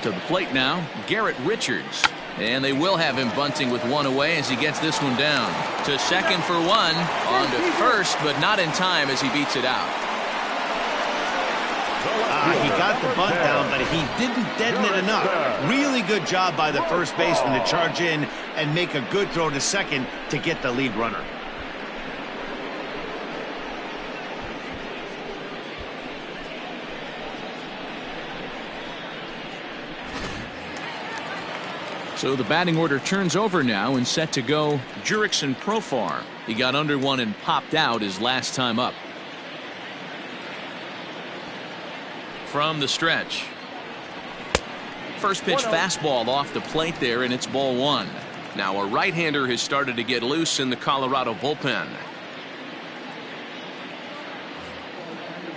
S1: To the plate now, Garrett Richards. And they will have him bunting with 1 away as he gets this one down. To second for 1. On to first, but not in time as he beats it out.
S2: He got the bunt down, but he didn't deaden it enough. Really good job by the first baseman to charge in and make a good throw to second to get the lead runner.
S1: So the batting order turns over now and set to go Jurickson Profar. He got under one and popped out his last time up. From the stretch. First pitch fastball off the plate there, and it's ball 1. Now a right-hander has started to get loose in the Colorado bullpen.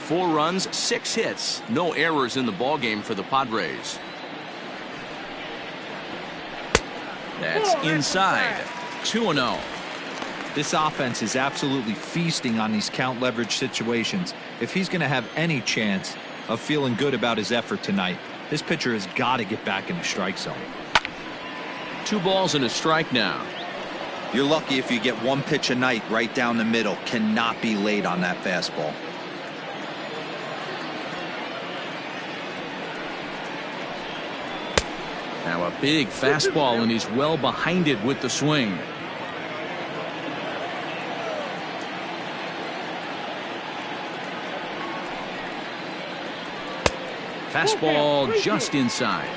S1: 4 runs, 6 hits. No errors in the ballgame for the Padres. That's inside. 2-0.
S4: This offense is absolutely feasting on these count leverage situations. If he's going to have any chance of feeling good about his effort tonight, this pitcher has got to get back in the strike zone.
S1: 2 balls and a strike now.
S4: You're lucky if you get 1 pitch a night right down the middle. Cannot be late on that fastball.
S1: Now a big fastball, and he's well behind it with the swing. Fastball just inside.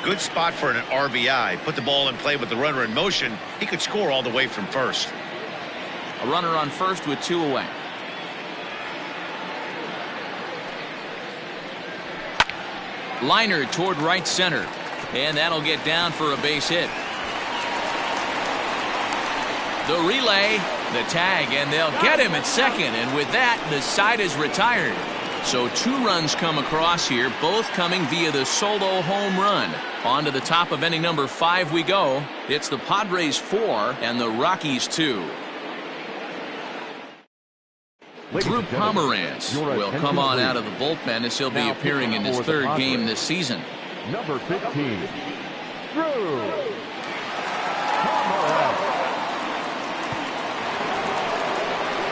S2: Good spot for an RBI. Put the ball in play with the runner in motion. He could score all the way from first.
S1: A runner on first with 2 away. Liner toward right center. And that'll get down for a base hit. The relay, the tag, and they'll get him at second. And with that, the side is retired. So 2 runs come across here, both coming via the solo home run. On to the top of inning number 5 we go. It's the Padres 4 and the Rockies 2. Drew Pomeranz will come on out of the bullpen as he'll be appearing in his 3rd game this season.
S3: Number 15, Drew Pomeranz.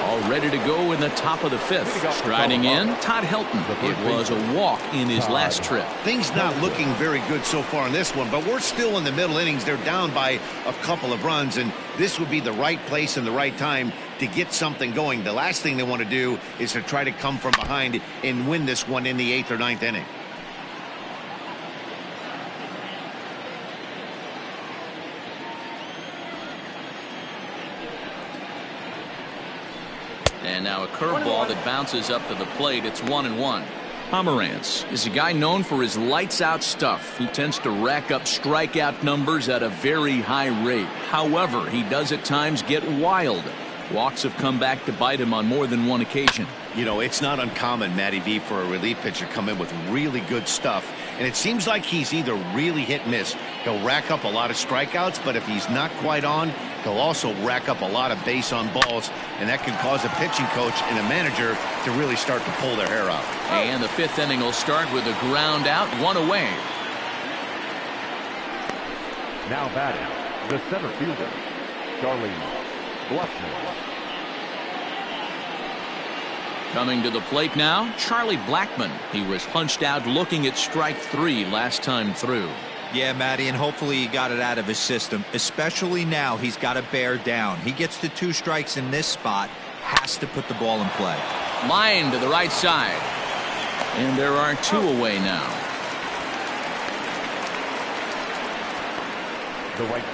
S1: All ready to go in the top of the 5th. Striding in, Todd Helton. It was a walk in his last trip.
S2: Things not looking very good so far in this one, but we're still in the middle innings. They're down by a couple of runs, and this would be the right place and the right time to get something going. The last thing they want to do is to try to come from behind and win this one in the 8th or 9th inning.
S1: And now a curveball that bounces up to the plate. It's 1-1. Pomeranz is a guy known for his lights-out stuff. He tends to rack up strikeout numbers at a very high rate. However, he does at times get wild. Walks have come back to bite him on more than one occasion.
S2: You know, it's not uncommon, Matty V, for a relief pitcher to come in with really good stuff. And it seems like he's either really hit-miss. He'll rack up a lot of strikeouts, but if he's not quite on, he'll also rack up a lot of base on balls. And that can cause a pitching coach and a manager to really start to pull their hair out.
S1: And the 5th inning will start with a ground out, 1 away.
S3: Now batting, the center fielder, Charlie Blackmon.
S1: Coming to the plate now, Charlie Blackmon. He was punched out looking at strike 3 last time through.
S4: Yeah, Matty, and hopefully he got it out of his system. Especially now, he's got to bear down. He gets to 2 strikes in this spot, has to put the ball in play.
S1: Line to the right side. And there are 2 away now.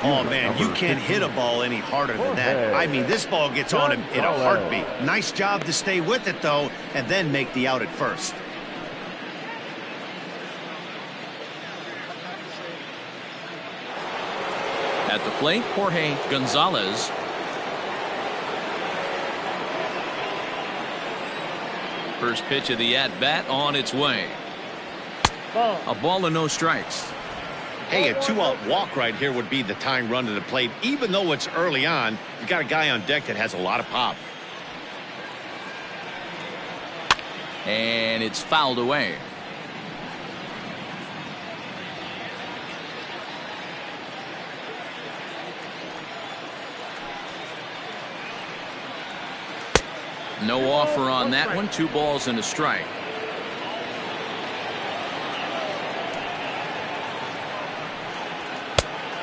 S2: Oh, man, you can't hit a ball any harder than that. I mean, this ball gets on him in a heartbeat. Nice job to stay with it, though, and then make the out at first.
S1: At the plate, Jorge Gonzalez. First pitch of the at-bat on its way. A ball and no strikes.
S2: Hey, a 2-out walk right here would be the tying run to the plate. Even though it's early on, you got a guy on deck that has a lot of pop.
S1: And it's fouled away. No offer on that one. 2 balls and a strike.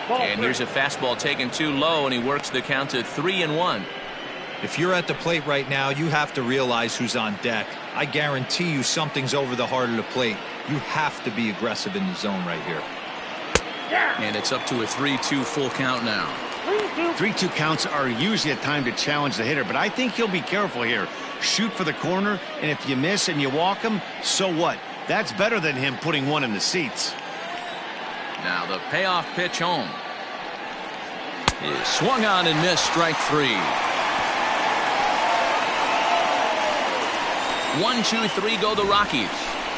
S1: And here's a fastball taken too low, and he works the count to 3-1.
S4: If you're at the plate right now, you have to realize who's on deck. I guarantee you something's over the heart of the plate. You have to be aggressive in the zone right here.
S1: And it's up to a 3-2 full count now.
S2: 3-2 counts are usually a time to challenge the hitter, but I think he'll be careful here. Shoot for the corner, and if you miss and you walk him, so what? That's better than him putting one in the seats.
S1: Now the payoff pitch home. Is swung on and missed, strike 3. 1, 2, 3 go the Rockies.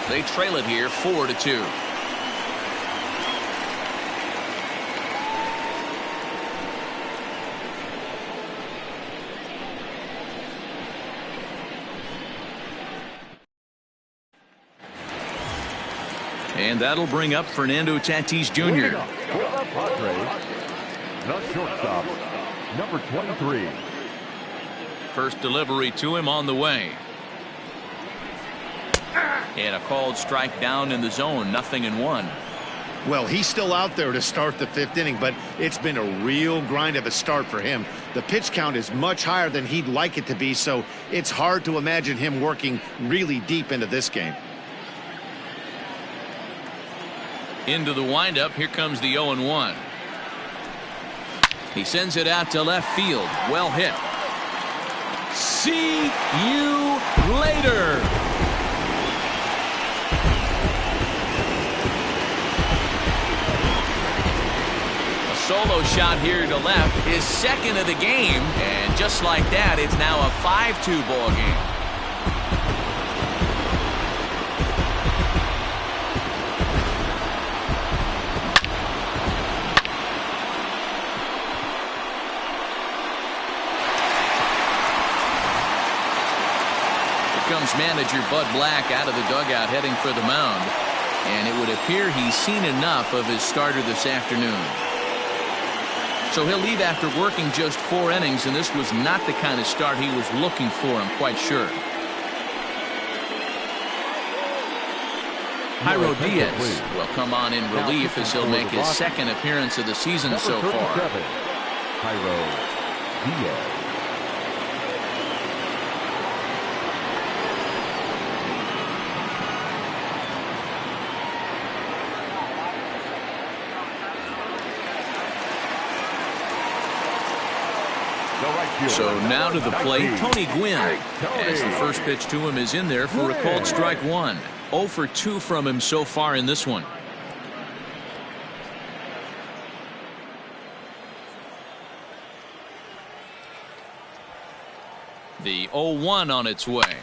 S1: They trail it here 4-2. And that'll bring up Fernando Tatis Jr.
S3: For the Padres, the shortstop, number 23.
S1: First delivery to him on the way. And a called strike down in the zone, 0-1.
S2: Well, he's still out there to start the 5th inning, but it's been a real grind of a start for him. The pitch count is much higher than he'd like it to be, so it's hard to imagine him working really deep into this game.
S1: Into the windup, here comes the 0-1. He sends it out to left field. Well hit. See you later. Solo shot here to left, his second of the game, and just like that, it's now a 5-2 ball game. Here comes manager Bud Black out of the dugout heading for the mound, and it would appear he's seen enough of his starter this afternoon. So he'll leave after working just 4 innings, and this was not the kind of start he was looking for, I'm quite sure. Jairo Diaz will come on in relief as he'll make his 2nd appearance of the season so far.
S3: Jairo Diaz.
S1: So now to the plate, Tony Gwynn, as the first pitch to him is in there for a called strike 1. 0 for 2 from him so far in this one. The 0-1 on its way.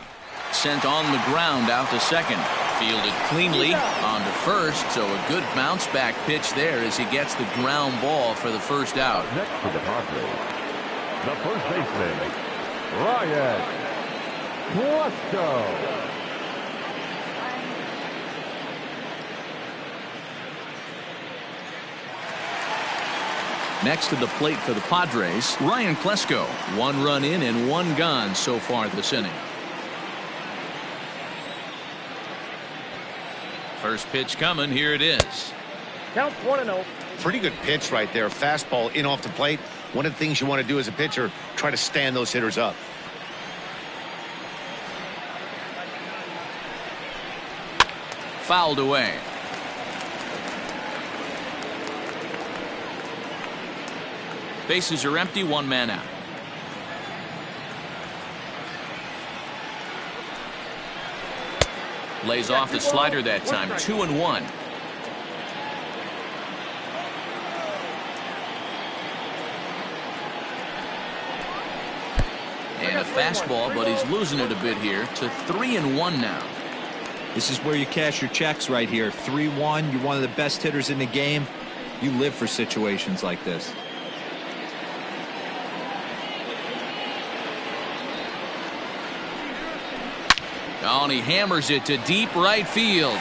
S1: Sent on the ground out to second. Fielded cleanly on to first, so a good bounce back pitch there as he gets the ground ball for the first out.
S3: Next to the Padres, the first baseman, Ryan Klesko.
S1: Next to the plate for the Padres, Ryan Klesko. 1 run in and 1 gone so far this inning. First pitch coming. Here it is.
S5: Count 1-0.
S2: Pretty good pitch right there. Fastball in off the plate. One of the things you want to do as a pitcher, try to stand those hitters up.
S1: Fouled away. Bases are empty, 1 man out. Lays off the slider that time. 2-1. And a fastball, but he's losing it a bit here to 3-1 now.
S4: This is where you cash your checks right here. 3-1. You're one of the best hitters in the game. You live for situations like this.
S1: Oh, and he hammers it to deep right field.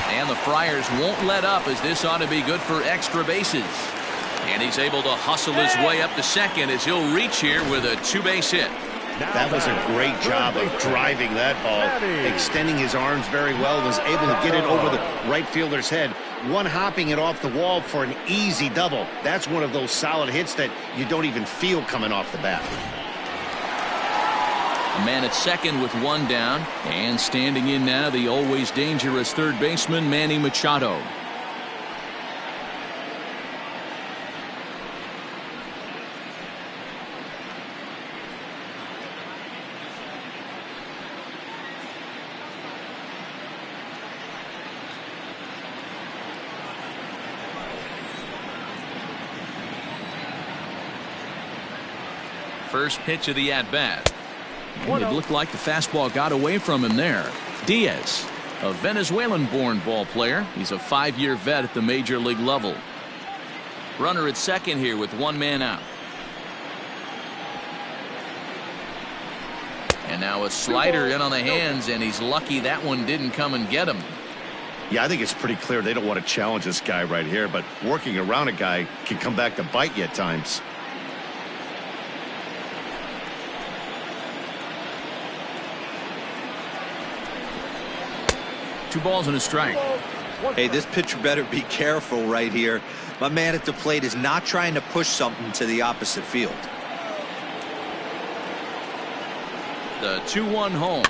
S1: And the Friars won't let up, as this ought to be good for extra bases. And he's able to hustle his way up to second as he'll reach here with a 2-base hit.
S2: That was a great job of driving that ball, extending his arms very well, was able to get it over the right fielder's head, one-hopping it off the wall for an easy double. That's one of those solid hits that you don't even feel coming off the bat.
S1: A man at second with 1 down, and standing in now the always dangerous third baseman Manny Machado. First pitch of the at-bat. And it looked like the fastball got away from him there. Diaz, a Venezuelan-born ball player. He's a 5-year vet at the major league level. Runner at second here with 1 man out. And now a slider in on the hands, and he's lucky that one didn't come and get him.
S2: Yeah, I think it's pretty clear they don't want to challenge this guy right here, but working around a guy can come back to bite you at times.
S1: Two balls and a strike.
S4: Hey, this pitcher better be careful right here. My man at the plate is not trying to push something to the opposite field.
S1: The 2-1 home.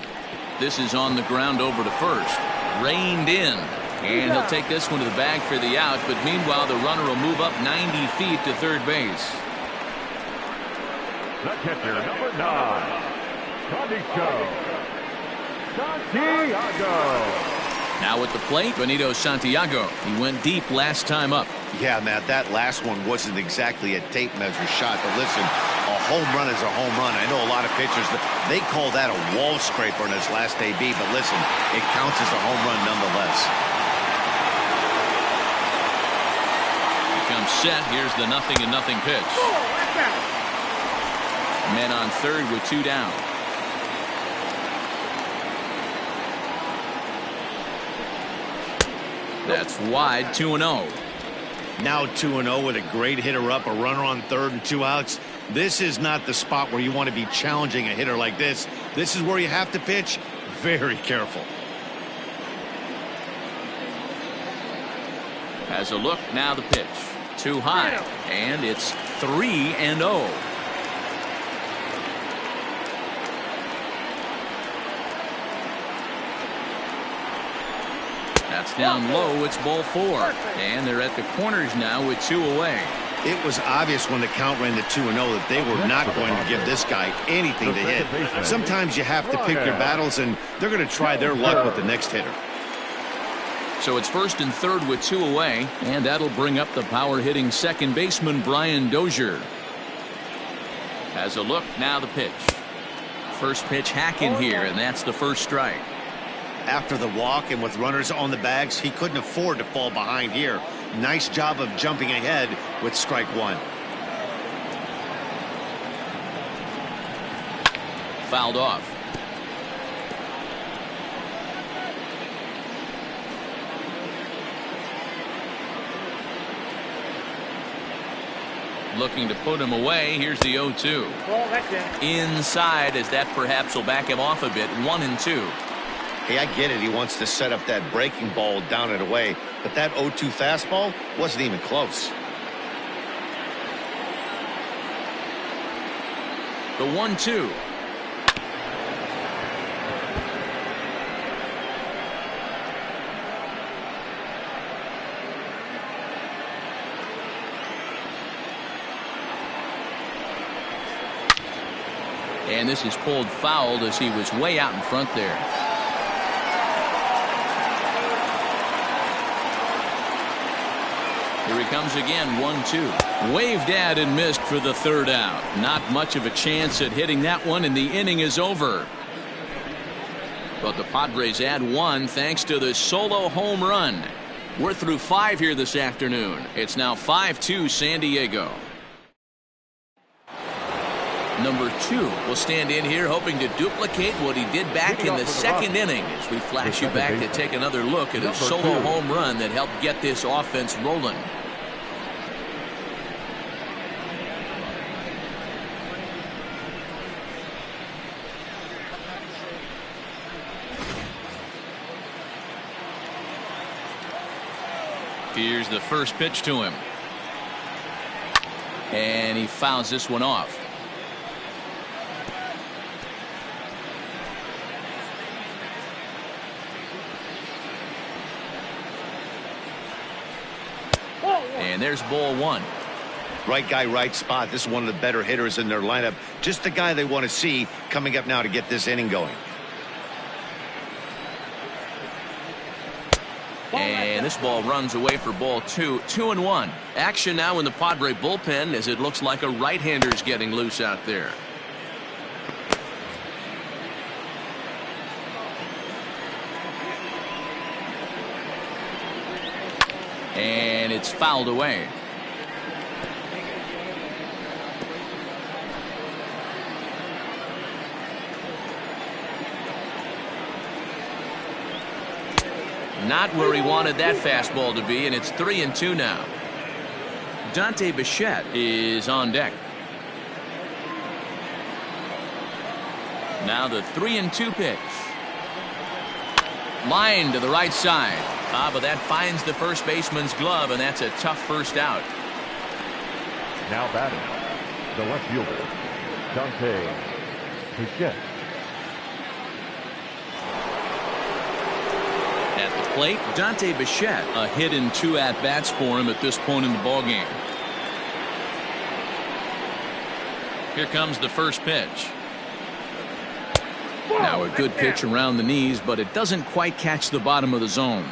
S1: This is on the ground over to first. Reined in. And he'll take this one to the bag for the out, but meanwhile the runner will move up 90 feet to third base.
S3: The catcher, number 9, Santiago.
S1: Now at the plate, Benito Santiago. He went deep last time up.
S2: Yeah, Matt, that last one wasn't exactly a tape measure shot, but listen, a home run is a home run. I know a lot of pitchers, they call that a wall scraper in his last AB, but listen, it counts as a home run nonetheless.
S1: Becomes set. Here's the 0-0 pitch. Men on third with 2 down. That's wide. 2-0.
S2: Now 2-0 with a great hitter up, a runner on third and 2 outs. This is not the spot where you want to be challenging a hitter like this. This is where you have to pitch very careful.
S1: Has a look. Now the pitch. Too high. And it's 3-0. That's down low. It's ball 4. And they're at the corners now with 2 away.
S2: It was obvious when the count ran to 2-0 that they were not going to give this guy anything to hit. Sometimes you have to pick your battles, and they're going to try their luck with the next hitter.
S1: So it's first and third with 2 away, and that'll bring up the power-hitting second baseman Brian Dozier. Has a look. Now the pitch. First pitch hacking here, and that's the first strike.
S2: After the walk and with runners on the bags, he couldn't afford to fall behind here. Nice job of jumping ahead with strike 1.
S1: Fouled off. Looking to put him away. Here's the 0-2. Inside, as that perhaps will back him off a bit. 1-2.
S2: Hey, I get it. He wants to set up that breaking ball down and away, but that 0-2 fastball wasn't even close.
S1: The 1-2. And this is pulled fouled as he was way out in front there. Here he comes again. 1-2. Waved at and missed for the third out. Not much of a chance at hitting that one, and the inning is over. But the Padres add 1 thanks to the solo home run. We're through 5 here this afternoon. It's now 5-2 San Diego. Number 2 will stand in here hoping to duplicate what he did back in the second inning as we flash you back to take another look at his solo home run that helped get this offense rolling. Here's the first pitch to him. And he fouls this one off. And there's ball 1.
S2: Right guy, right spot. This is one of the better hitters in their lineup. Just the guy they want to see coming up now to get this inning going.
S1: And this ball runs away for ball 2. 2-1. Action now in the Padre bullpen as it looks like a right-hander's getting loose out there. And it's fouled away. Not where he wanted that fastball to be, and it's 3-2 now. Dante Bichette is on deck. Now the 3-2 pitch. Line to the right side. But that finds the first baseman's glove, and that's a tough first out.
S3: Now batting, the left fielder, Dante Bichette.
S1: At the plate, Dante Bichette. A hit and 2 at-bats for him at this point in the ballgame. Here comes the first pitch. Now a good pitch around the knees, but it doesn't quite catch the bottom of the zone.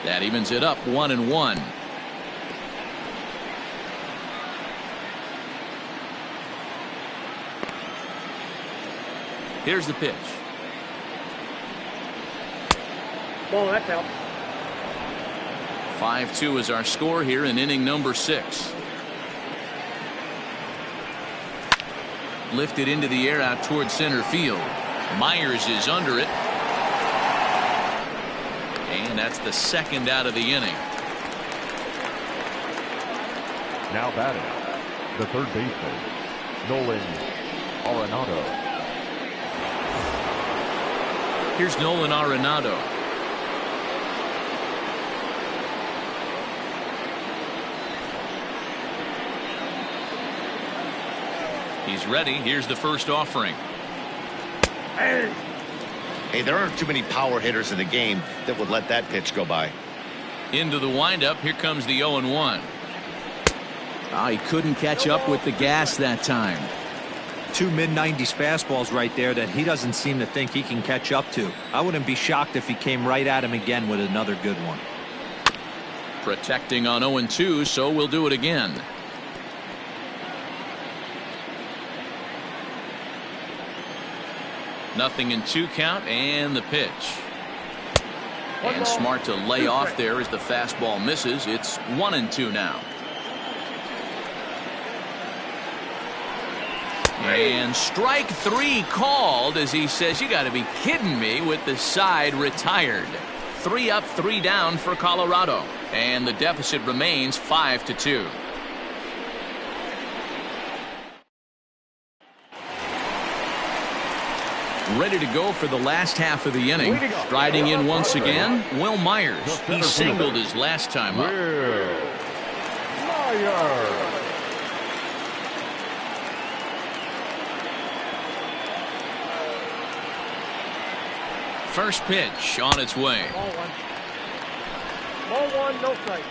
S1: That evens it up 1-1. Here's the pitch.
S5: Ball, that's out.
S1: 5-2 is our score here in inning number 6. Lifted into the air out toward center field. Myers is under it. And that's the second out of the inning.
S3: Now batting, the third baseman, Nolan Arenado.
S1: Here's Nolan Arenado. He's ready. Here's the first offering.
S2: Hey, there aren't too many power hitters in the game that would let that pitch go by.
S1: Into the windup. Here comes the 0-1. He couldn't catch up with the gas that time.
S4: 2 mid-90s fastballs right there that he doesn't seem to think he can catch up to. I wouldn't be shocked if he came right at him again with another good one.
S1: Protecting on 0-2, so we'll do it again. Nothing in 2 count, and the pitch. And smart to lay off there as the fastball misses. It's 1-2 now. And strike 3 called as he says, you got to be kidding me, with the side retired. 3 up, 3 down for Colorado. And the deficit remains 5-2. Ready to go for the last half of the inning. Striding in once again, Will Myers. He singled his last time up.
S3: Myers.
S1: First pitch on its way.
S5: Ball 1. Ball 1, no strike.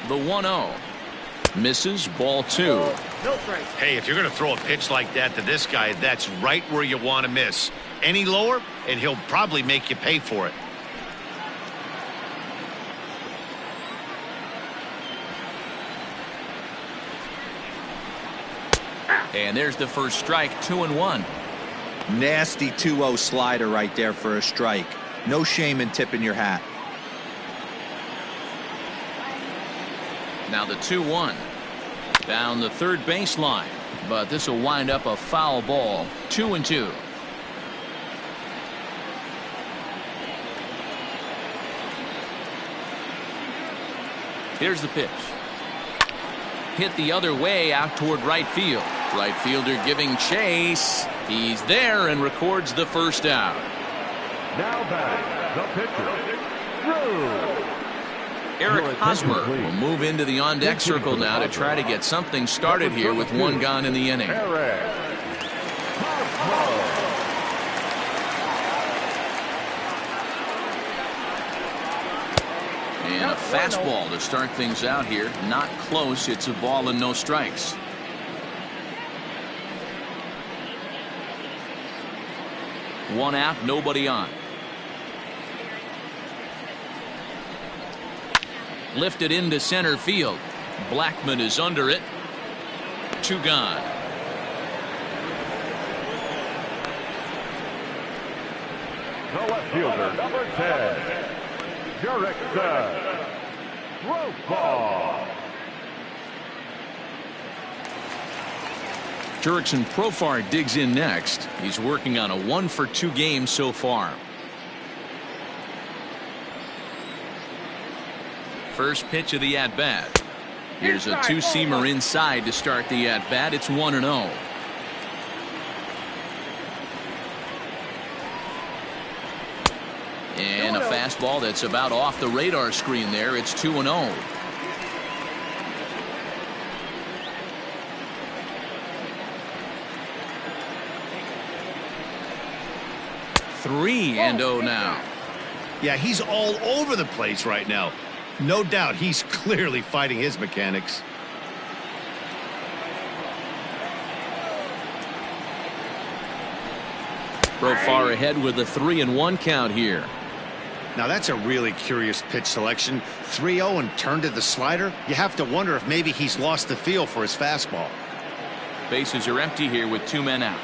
S1: The 1-0. Misses, ball 2.
S5: No strike.
S2: Hey, if you're going to throw a pitch like that to this guy, that's right where you want to miss. Any lower, and he'll probably make you pay for it.
S1: And there's the first strike, 2-1.
S4: Nasty 2-0 slider right there for a strike. No shame in tipping your hat.
S1: Now the 2-1. Down the third baseline. But this will wind up a foul ball. 2-2. Here's the pitch. Hit the other way out toward right field. Right fielder giving chase. He's there and records the first out.
S3: Now batting, the pitcher, Drew.
S1: Eric Hosmer will move into the on-deck circle now to try to get something started here with 1 gone in the inning.
S3: Eric Hosmer.
S1: And a fastball to start things out here. Not close. It's a ball and no strikes. One out, nobody on. Lifted into center field. Blackman is under it. 2 gone.
S3: The left fielder, number 10, Jurickson Profar.
S1: Jurickson Profar digs in next. He's working on a 1-for-2 game so far. First pitch of the at-bat. Here's a two-seamer inside to start the at-bat. It's 1-0. And a fastball that's about off the radar screen there. It's 2-0. Three and 0 now.
S2: Yeah, he's all over the place right now. No doubt he's clearly fighting his mechanics.
S1: Profar ahead with a 3-1 count here.
S2: Now that's a really curious pitch selection. 3-0 and turned to the slider. You have to wonder if maybe he's lost the feel for his fastball.
S1: Bases are empty here with 2 men out.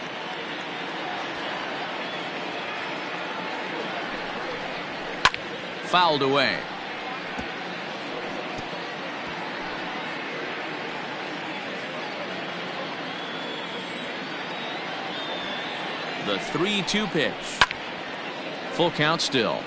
S1: Fouled away. The 3-2 pitch. Full count still.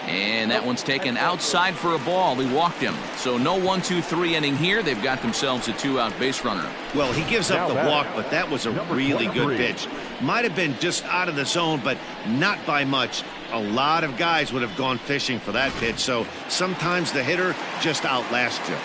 S1: And that one's taken outside for a ball. He walked him. So no 1-2-3 inning here. They've got themselves a 2-out base runner.
S2: Well, he gives up the walk, but that was a really good pitch. Might have been just out of the zone, but not by much. A lot of guys would have gone fishing for that pitch. So sometimes the hitter just outlasts you.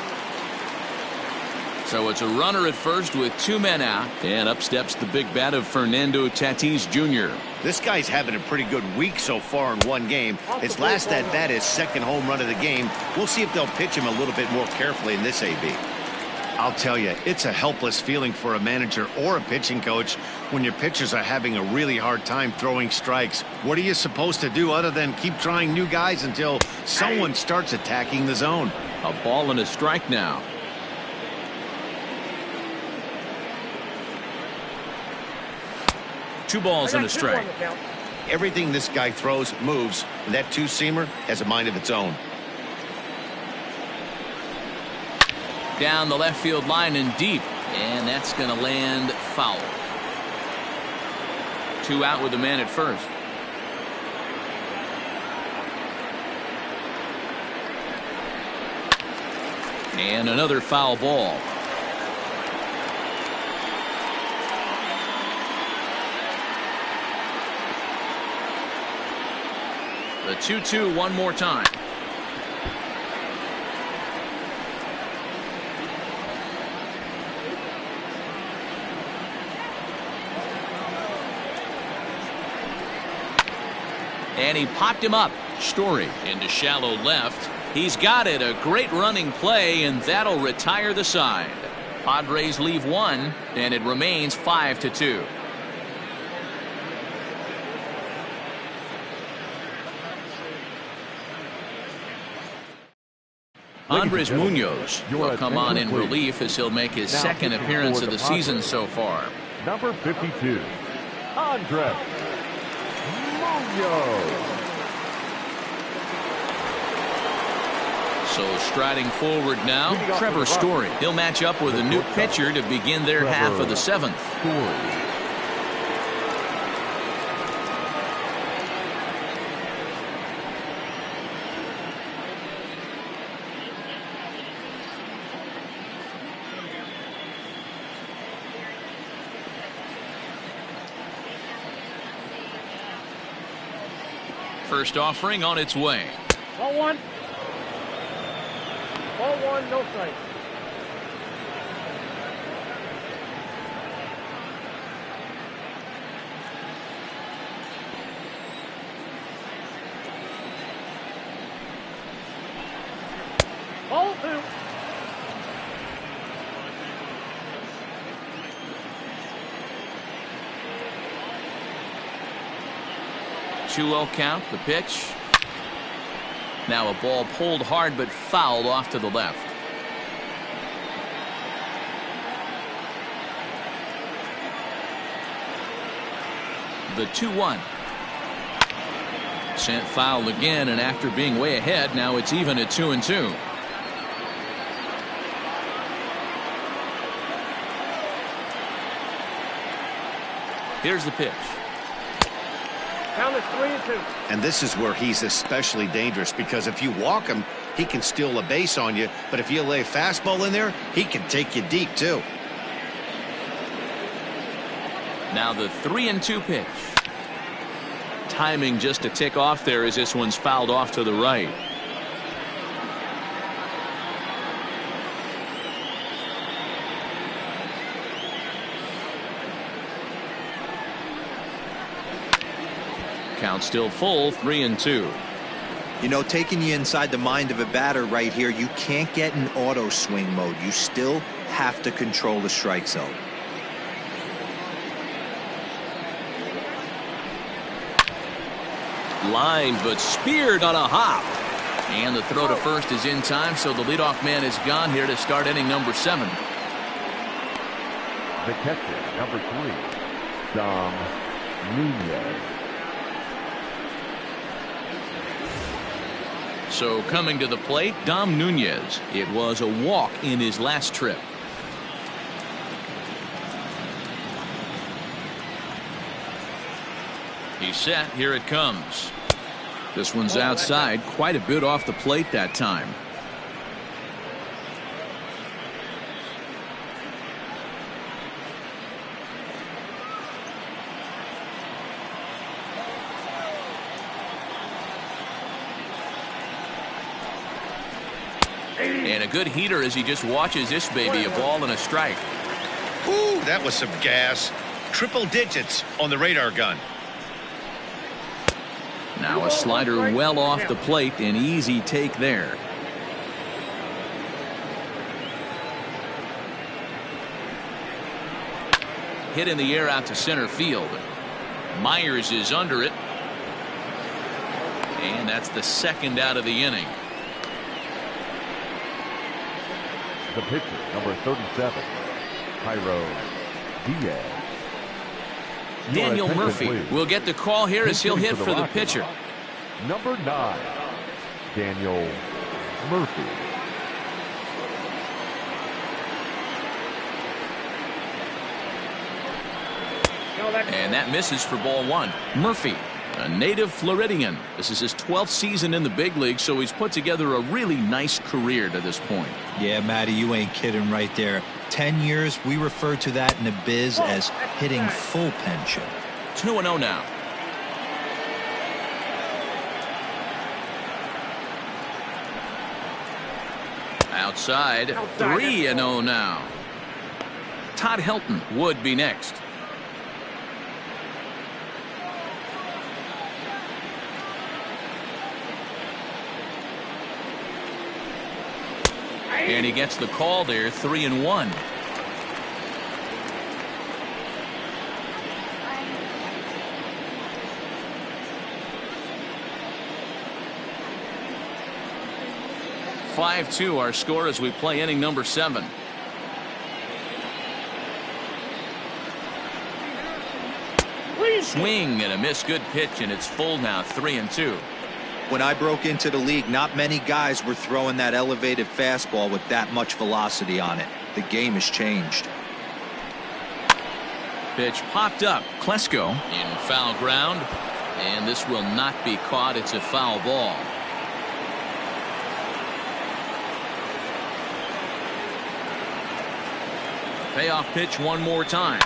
S1: So it's a runner at first with 2 men out. And up steps the big bat of Fernando Tatis Jr.
S2: This guy's having a pretty good week so far in one game. His last at bat is second home run of the game. We'll see if they'll pitch him a little bit more carefully in this AB. I'll tell you, it's a helpless feeling for a manager or a pitching coach when your pitchers are having a really hard time throwing strikes. What are you supposed to do other than keep trying new guys until someone starts attacking the zone?
S1: A ball and a strike now. Two balls and a strike.
S2: Everything this guy throws moves, and that two-seamer has a mind of its own.
S1: Down the left field line and deep, and that's going to land foul. 2 out with the man at first. And another foul ball. The 2-2 one more time. And he popped him up. Story into shallow left. He's got it. A great running play, and that'll retire the side. Padres leave 1, and it remains 5-2. Andres Munoz will come on in relief as he'll make his second appearance of the season so far.
S3: Number 52, Andres Munoz.
S1: So striding forward now, Trevor Story. He'll match up with a new pitcher to begin their half of the 7th. First offering on its way.
S5: Ball 1. Ball 1, no strike. Ball 2.
S1: 2-0 count, the pitch. Now a ball pulled hard but fouled off to the left. The 2-1. Sent foul again, and after being way ahead, now it's even at 2-2. Here's the pitch.
S5: Count is 3-2.
S2: And this is where he's especially dangerous, because if you walk him, he can steal a base on you. But if you lay a fastball in there, he can take you deep, too.
S1: Now the 3-2 pitch. Timing just a tick off there as this one's fouled off to the right. Count still full, 3-2.
S4: You know, taking you inside the mind of a batter right here, you can't get in auto swing mode. You still have to control the strike zone.
S1: Lined but speared on a hop. And the throw to first is in time, so the leadoff man is gone here to start inning number 7.
S3: The catcher, number 3, Dom Nunez.
S1: So coming to the plate, Dom Nunez. It was a walk in his last trip. He's set. Here it comes. This one's outside, quite a bit off the plate that time. And a good heater as he just watches this baby, a ball and a strike.
S2: Ooh, that was some gas. Triple digits on the radar gun.
S1: Now a slider well off the plate, an easy take there. Hit in the air out to center field. Myers is under it. And that's the second out of the inning.
S3: The pitcher, number 37, Jairo Diaz.
S1: Daniel Murphy will get the call here as he'll hit for the
S3: Rockies.
S1: pitcher.
S3: Number 9, Daniel Murphy.
S1: And that misses for ball 1. Murphy, a native Floridian. This is his 12th season in the big league, so he's put together a really nice career to this point.
S4: Yeah, Matty, you ain't kidding right there. 10 years, we refer to that in the biz as hitting full pension.
S1: 2-0 now. Outside, 3-0 now. Todd Helton would be next. And he gets the call there, 3-1. (5-2) our score as we play inning number 7. Swing and a miss, good pitch, and it's full now, 3-2.
S4: When I broke into the league, not many guys were throwing that elevated fastball with that much velocity on it. The game has changed.
S1: Pitch popped up. Klesko in foul ground, and this will not be caught. It's a foul ball. Payoff pitch one more time.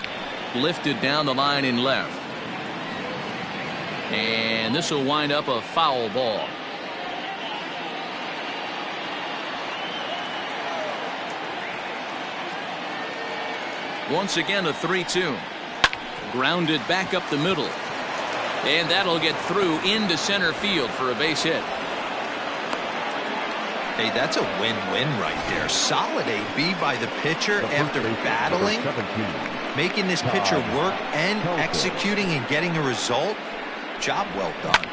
S1: Lifted down the line in left. And this will wind up a foul ball. Once again a 3-2. Grounded back up the middle. And that'll get through into center field for a base hit.
S4: Hey, that's a win-win right there. Solid AB by the pitcher after battling, making this pitcher work and executing and getting a result. Job well done.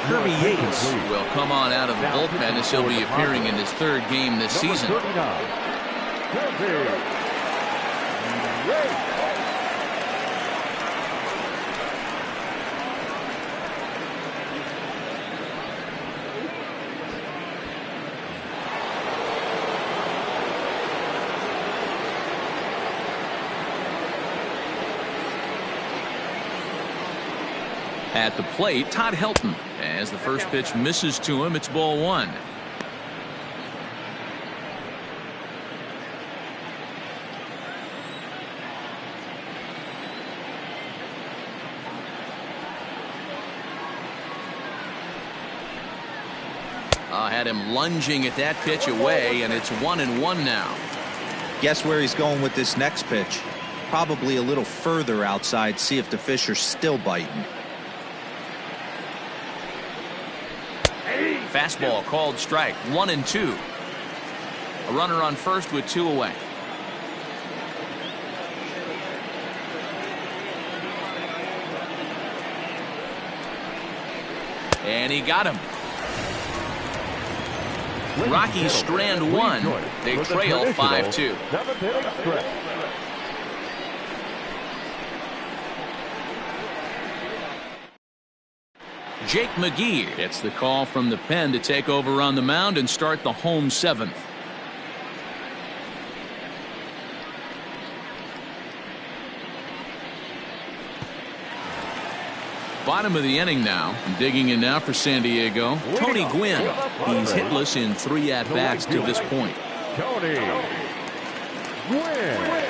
S3: Kirby Yates
S1: will come on out of the bullpen as he'll be appearing in his third game this season. At the plate, Todd Helton. As the first pitch misses to him, it's ball one. Had him lunging at that pitch away, and it's 1-1 now.
S4: Guess where he's going with this next pitch? Probably a little further outside, see if the fish are still biting.
S1: Fastball called strike. 1-2. A runner on first with 2 away. And he got him. Rockies strand 1. They trail 5-2. Jake McGee gets the call from the pen to take over on the mound and start the home 7th. Bottom of the inning now. Digging in now for San Diego, Tony Gwynn. He's hitless in 3 at-bats to this point.
S3: Tony Gwynn.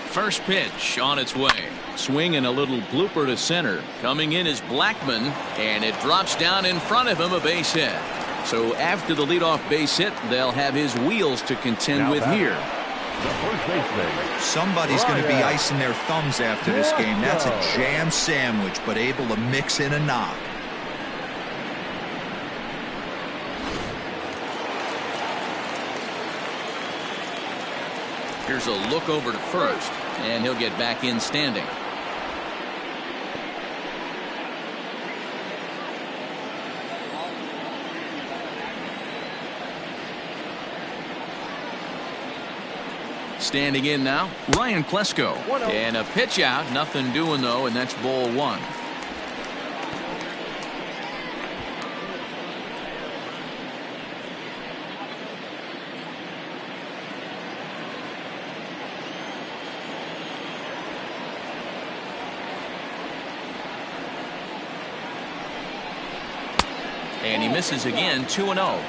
S1: First pitch on its way. Swing and a little blooper to center. Coming in is Blackmon, and it drops down in front of him, a base hit. So after the leadoff base hit, they'll have his wheels to contend with here.
S3: The first baseman.
S4: Somebody's going to be icing their thumbs after this game. That's a jam sandwich, but able to mix in a knock.
S1: Here's a look over to first, and he'll get back in standing. Standing in now, Ryan Klesko. And a pitch out, nothing doing though, and that's ball 1. And he misses again, 2-0.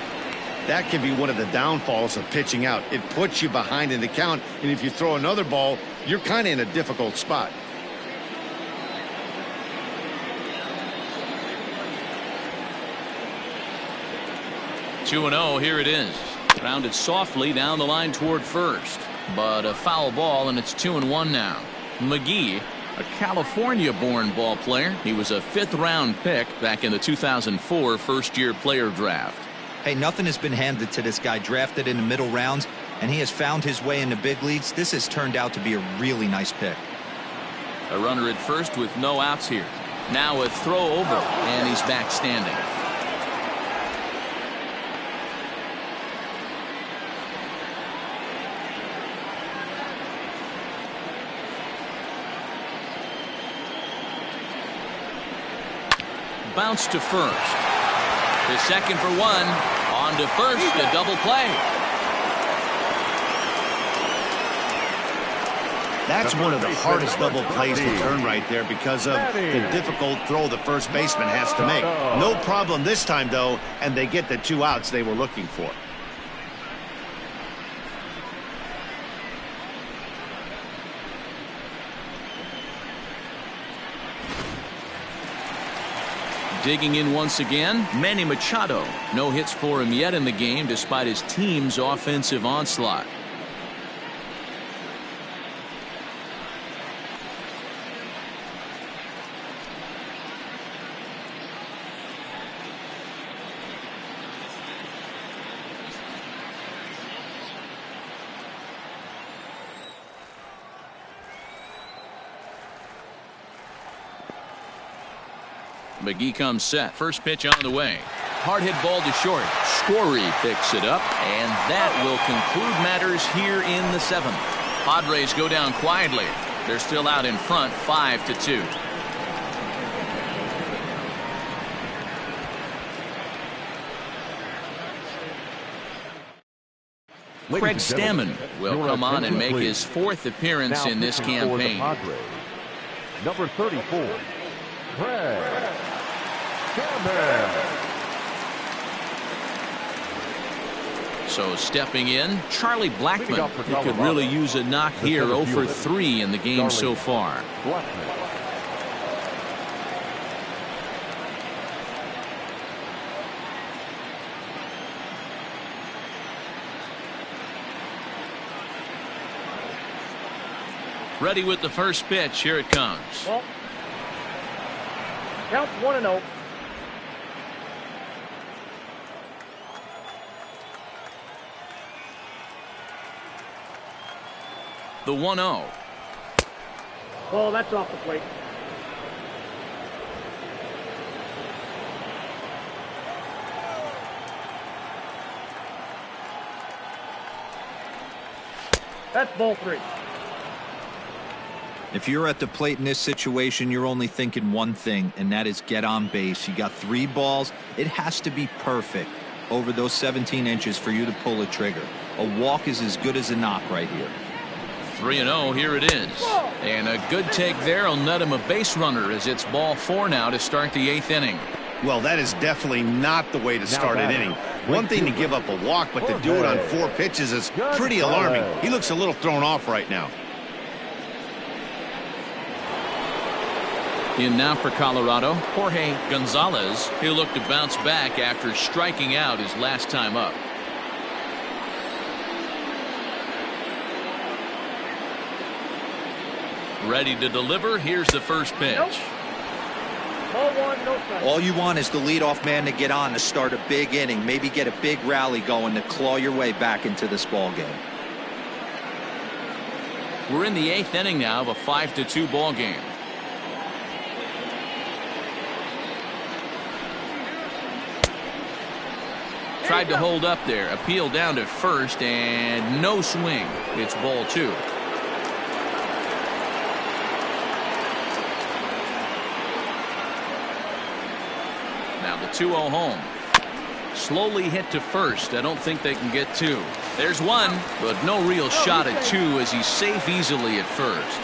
S2: That can be one of the downfalls of pitching out. It puts you behind in the count, and if you throw another ball, you're kind of in a difficult spot.
S1: Two and 0, here it is. Grounded softly down the line toward first. But a foul ball, and it's 2-1 now. McGee, a California-born ball player. He was a 5th-round pick back in the 2004 first-year player draft.
S4: Hey, nothing has been handed to this guy. Drafted in the middle rounds, and he has found his way in the big leagues. This has turned out to be a really nice pick.
S1: A runner at first with no outs here. Now a throw over, and he's back standing. Bounce to first. To second for 1. On to first, a double play.
S2: That's one of the hardest double plays to turn right there because of the difficult throw the first baseman has to make. No problem this time, though, and they get the 2 outs they were looking for.
S1: Digging in once again, Manny Machado. No hits for him yet in the game despite his team's offensive onslaught. McGee comes set. First pitch on the way. Hard hit ball to short. Scory picks it up, and that will conclude matters here in the 7th. Padres go down quietly. They're still out in front, 5-2. Craig Stammen will come on and make his 4th appearance in this campaign.
S3: Number 34, Craig Stammen.
S1: So stepping in, Charlie Blackmon. He could really use a knock here. 0 for 3 in the game so far. Ready with the first pitch. Here it comes.
S5: Well, count's 1-0.
S1: The 1-0.
S5: Oh, that's off the plate. That's ball 3.
S4: If you're at the plate in this situation, you're only thinking one thing, and that is get on base. You got 3 balls. It has to be perfect over those 17 inches for you to pull a trigger. A walk is as good as a knock right here.
S1: 3-0, here it is. And a good take there will net him a base runner as it's ball 4 now to start the 8th inning.
S2: Well, that is definitely not the way to start an inning. One thing to give up a walk, but to do it on 4 pitches is pretty alarming. He looks a little thrown off right now.
S1: In now for Colorado, Jorge Gonzalez. He'll look to bounce back after striking out his last time up. Ready to deliver. Here's the first pitch.
S5: Nope. Ball 1, no strike.
S4: All you want is the leadoff man to get on to start a big inning, maybe get a big rally going to claw your way back into this ball game.
S1: We're in the 8th inning now of a 5-2 ball game. Tried to hold up there. Appeal down to first and no swing. It's ball 2. Now the 2-0 home. Slowly hit to first. I don't think they can get 2. There's 1, but no real shot at 2 as he's safe easily at first.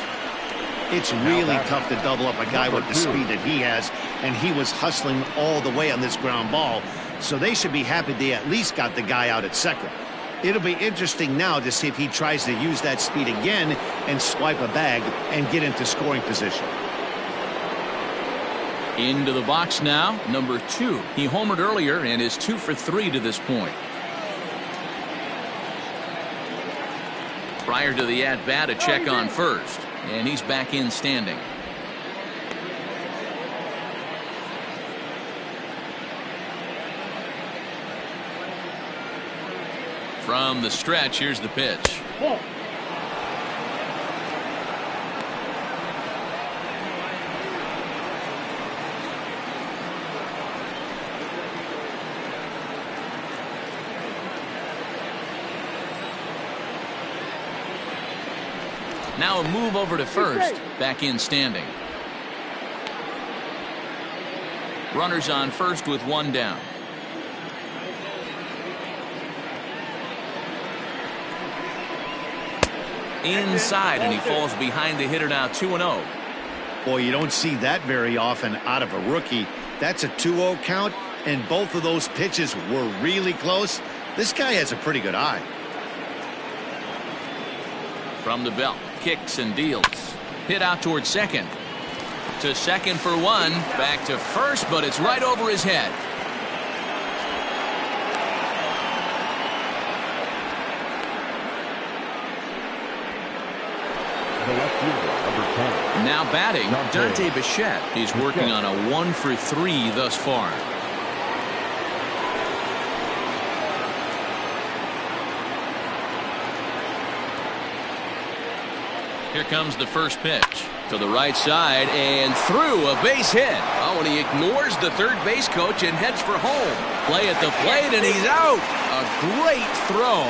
S2: It's really tough to double up a guy with the speed that he has, and he was hustling all the way on this ground ball. So they should be happy they at least got the guy out at second. It'll be interesting now to see if he tries to use that speed again and swipe a bag and get into scoring position.
S1: Into the box now, number 2. He homered earlier and is 2 for 3 to this point. Prior to the at-bat, a check on first, and he's back in standing. From the stretch, here's the pitch.
S5: Ball.
S1: Now a move over to first. Back in standing. Runners on first with 1 down. Inside, and he falls behind the hitter now. 2-0.
S2: Boy, you don't see that very often out of a rookie. That's a 2-0 count, and both of those pitches were really close. This guy has a pretty good eye.
S1: From the belt, kicks and deals. Hit out towards second. To second for 1. Back to first, but it's right over his head. Now batting, Dante Bichette. He's working on a 1 for 3 thus far. Here comes the first pitch. To the right side and through, a base hit. Oh, and he ignores the third base coach and heads for home. Play at the plate, and he's out. A great throw.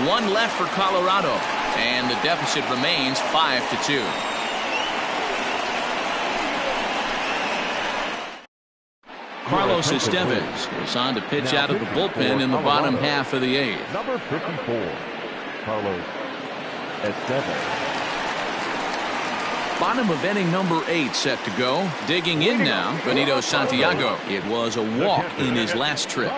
S1: One left for Colorado, and the deficit remains 5-2. Carlos Estevez is on to pitch out of the bullpen in the bottom half of the 8th.
S3: Number 54, Carlos Estevez.
S1: Bottom of inning number 8 set to go. Digging in now, Benito Santiago. It was a walk in his last trip.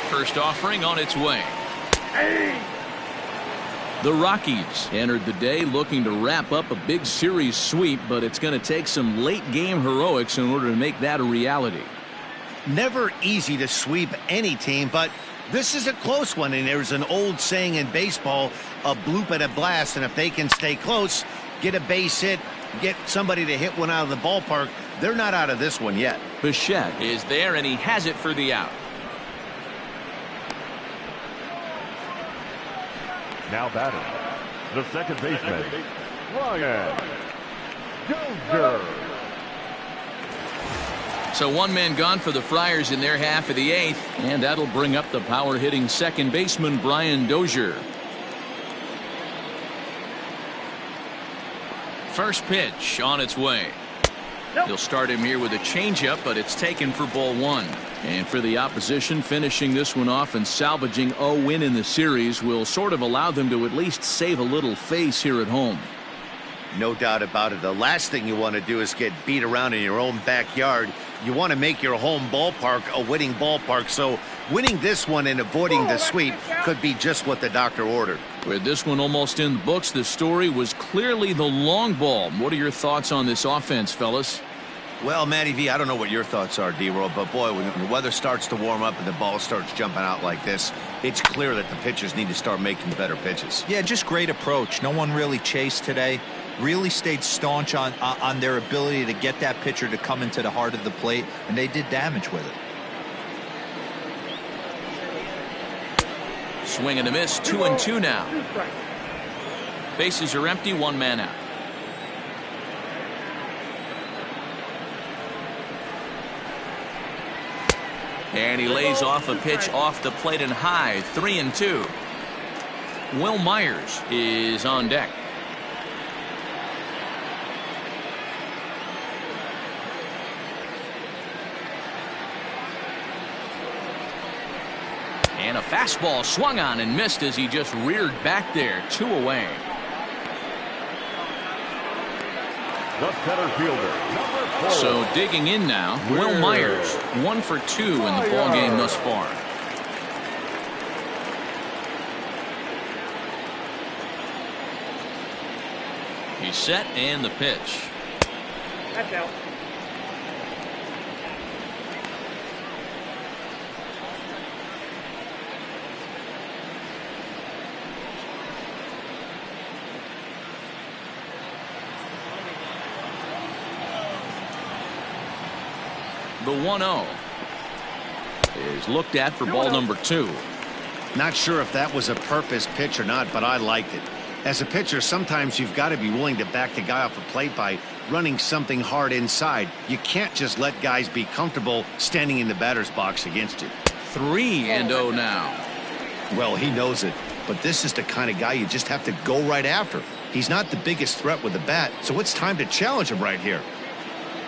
S1: First offering on its way. The Rockies entered the day looking to wrap up a big series sweep, but it's going to take some late game heroics in order to make that a reality.
S2: Never easy to sweep any team, but this is a close one, and there's an old saying in baseball, a bloop at a blast, and if they can stay close, get a base hit, get somebody to hit one out of the ballpark, they're not out of this one yet.
S1: Bichette is there, and he has it for the out.
S3: Now batting, the second baseman, Ryan Dozier.
S1: So one man gone for the Friars in their half of the 8th, and that'll bring up the power-hitting second baseman Brian Dozier. First pitch on its way. He'll start him here with a changeup, but it's taken for ball 1. And for the opposition, finishing this one off and salvaging a win in the series will sort of allow them to at least save a little face here at home.
S2: No doubt about it. The last thing you want to do is get beat around in your own backyard. You want to make your home ballpark a winning ballpark. So winning this one and avoiding the sweep could be just what the doctor ordered.
S1: With this one almost in the books, the story was clearly the long ball. What are your thoughts on this offense, fellas?
S2: Well, Matty V, I don't know what your thoughts are, D-Roll, but boy, when the weather starts to warm up and the ball starts jumping out like this, it's clear that the pitchers need to start making better pitches.
S4: Yeah, just great approach. No one really chased today. Really stayed staunch on their ability to get that pitcher to come into the heart of the plate, and they did damage with it.
S1: Swing and a miss, 2-2 now. Bases are empty, one man out. And he lays off a pitch off the plate and high, 3-2. Will Myers is on deck. And a fastball swung on and missed as he just reared back there. 2 away.
S3: The center fielder, number 4.
S1: So digging in now, Will Myers, 1 for 2 in the ballgame thus far. He's set and the pitch.
S5: That's out.
S1: The 1-0 is looked at for ball number 2.
S2: Not sure if that was a purpose pitch or not, but I liked it. As a pitcher, sometimes you've got to be willing to back the guy off the plate by running something hard inside. You can't just let guys be comfortable standing in the batter's box against you.
S1: 3-0 now.
S2: Well, he knows it, but this is the kind of guy you just have to go right after. He's not the biggest threat with the bat, so it's time to challenge him right here.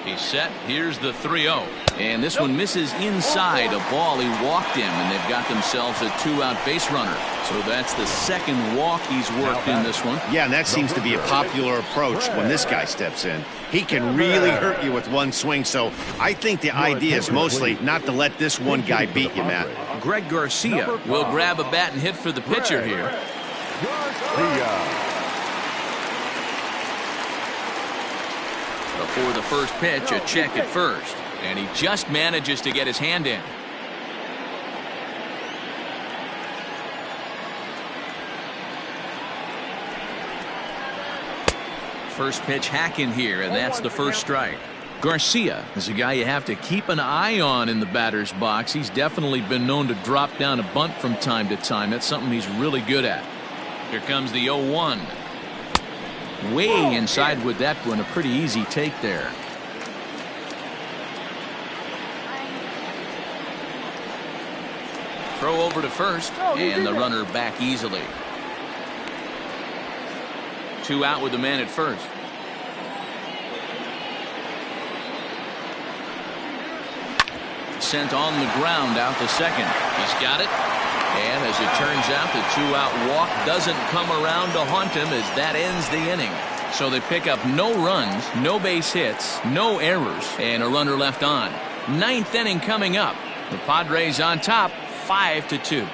S1: He's set. Here's the 3-0. And this one misses inside a ball. He walked him, and they've got themselves a 2-out base runner. So that's the second walk he's worked in this one.
S2: Yeah, and that seems to be a popular approach when this guy steps in. He can really hurt you with one swing, so I think the idea is mostly not to let this one guy beat you, Matt.
S1: Greg Garcia will grab a bat and hit for the pitcher here. Before the first pitch, a check at first. And he just manages to get his hand in. First pitch hack in here, and that's the first strike. Garcia is a guy you have to keep an eye on in the batter's box. He's definitely been known to drop down a bunt from time to time. That's something he's really good at. Here comes the 0-1. Way inside with that one. A pretty easy take there. Throw over to first, and the runner back easily. 2 out with the man at first. Sent on the ground out to second. He's got it. And as it turns out, the 2-out walk doesn't come around to haunt him as that ends the inning. So they pick up no runs, no base hits, no errors, and a runner left on. 9th inning coming up. The Padres on top, 5-2.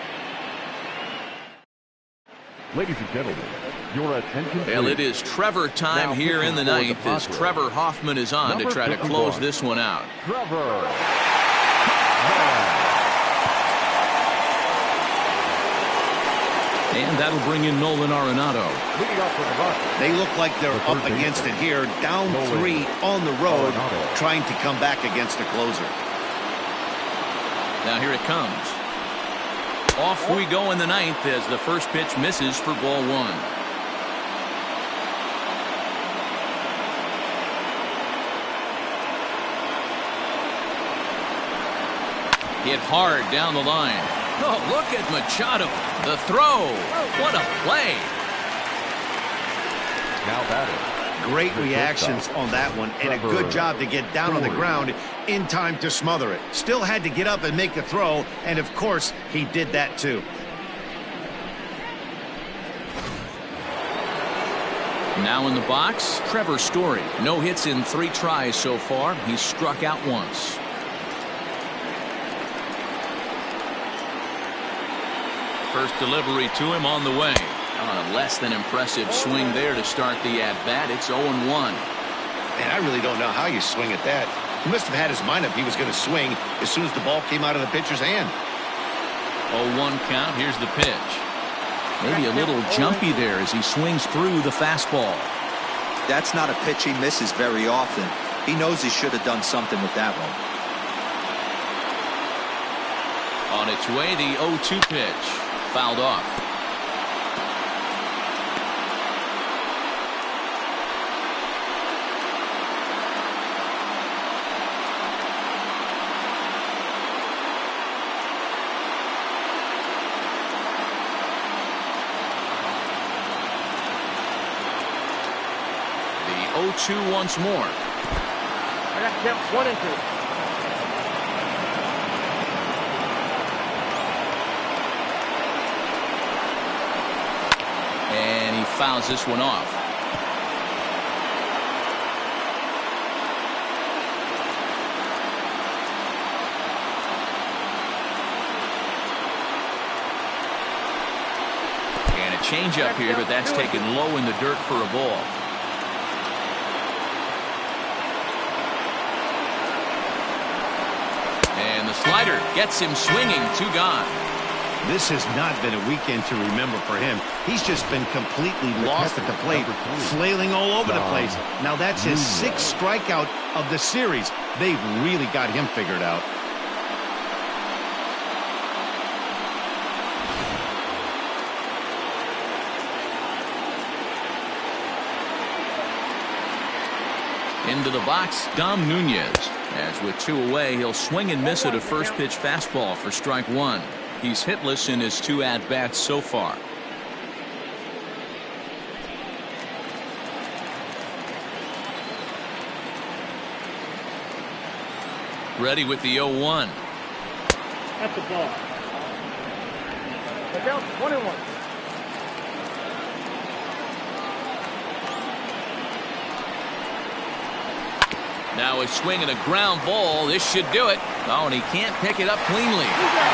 S3: Ladies and gentlemen, your attention.
S1: Well, it is Trevor time here in the 9th as Trevor Hoffman is on to try to close this one out.
S3: Trevor.
S1: And that'll bring in Nolan Arenado.
S2: They look like they're up against it here, down 3 on the road, trying to come back against a closer.
S1: Now here it comes. Off we go in the 9th as the first pitch misses for ball 1. Hit hard down the line. Oh, look at Machado. The throw. What a play.
S3: Now batting.
S2: Great reactions on that one, and a good job to get down on the ground in time to smother it. Still had to get up and make the throw, and of course, he did that too.
S1: Now in the box, Trevor Story. No hits in 3 tries so far. He's struck out once. First delivery to him on the way. A less than impressive swing there to start the at-bat. It's 0-1.
S2: And I really don't know how you swing at that. He must have had his mind up he was going to swing as soon as the ball came out of the pitcher's hand.
S1: 0-1 count. Here's the pitch. Maybe a little jumpy there as he swings through the fastball.
S4: That's not a pitch he misses very often. He knows he should have done something with that one.
S1: On its way, the 0-2 pitch. Fouled off. The 0-2 once more.
S5: I got them 1 and 2.
S1: And he fouls this one off. And a changeup here, but that's taken low in the dirt for a ball. And the slider gets him swinging. 2 gone.
S2: This has not been a weekend to remember for him. He's just been completely lost at the plate, flailing all over the place. Now that's his 6th strikeout of the series. They've really got him figured out.
S1: Into the box, Dom Nunez. As with 2 away, he'll swing and miss at a first pitch fastball for strike 1. He's hitless in his 2 at-bats so far. Ready with the 0-1.
S5: That's the ball. Look out, 1 and 1.
S1: Now a swing and a ground ball. This should do it. Oh, and he can't pick it up cleanly.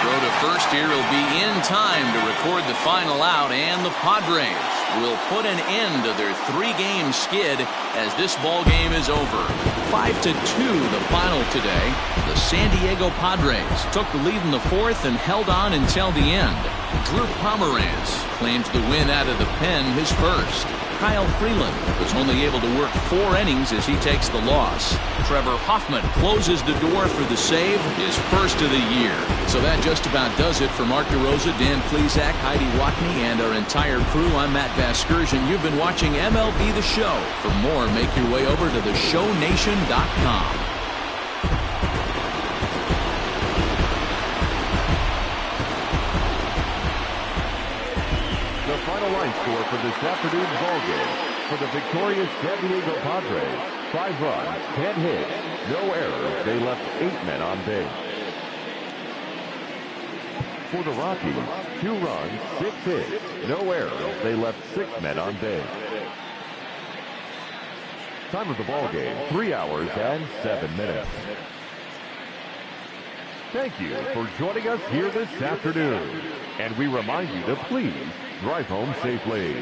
S1: Throw to first here. He'll be in time to record the final out, and the Padres will put an end to their 3-game skid as this ball game is over. 5-2 the final today. The San Diego Padres took the lead in the 4th and held on until the end. Drew Pomeranz claims the win out of the pen, his first. Kyle Freeland was only able to work 4 innings as he takes the loss. Trevor Hoffman closes the door for the save, his first of the year. So that just about does it for Mark DeRosa, Dan Plesac, Heidi Watney, and our entire crew. I'm Matt Vasgersian. You've been watching MLB The Show. For more, make your way over to theshownation.com.
S3: The final line score for this afternoon's ballgame. For the victorious San Diego Padres, 5 runs, 10 hits, no errors. They left 8 men on base. For the Rockies, 2 runs, 6 hits, no errors. They left 6 men on base. Time of the ballgame, 3 hours and 7 minutes. Thank you for joining us here this afternoon. And we remind you to please drive home safely.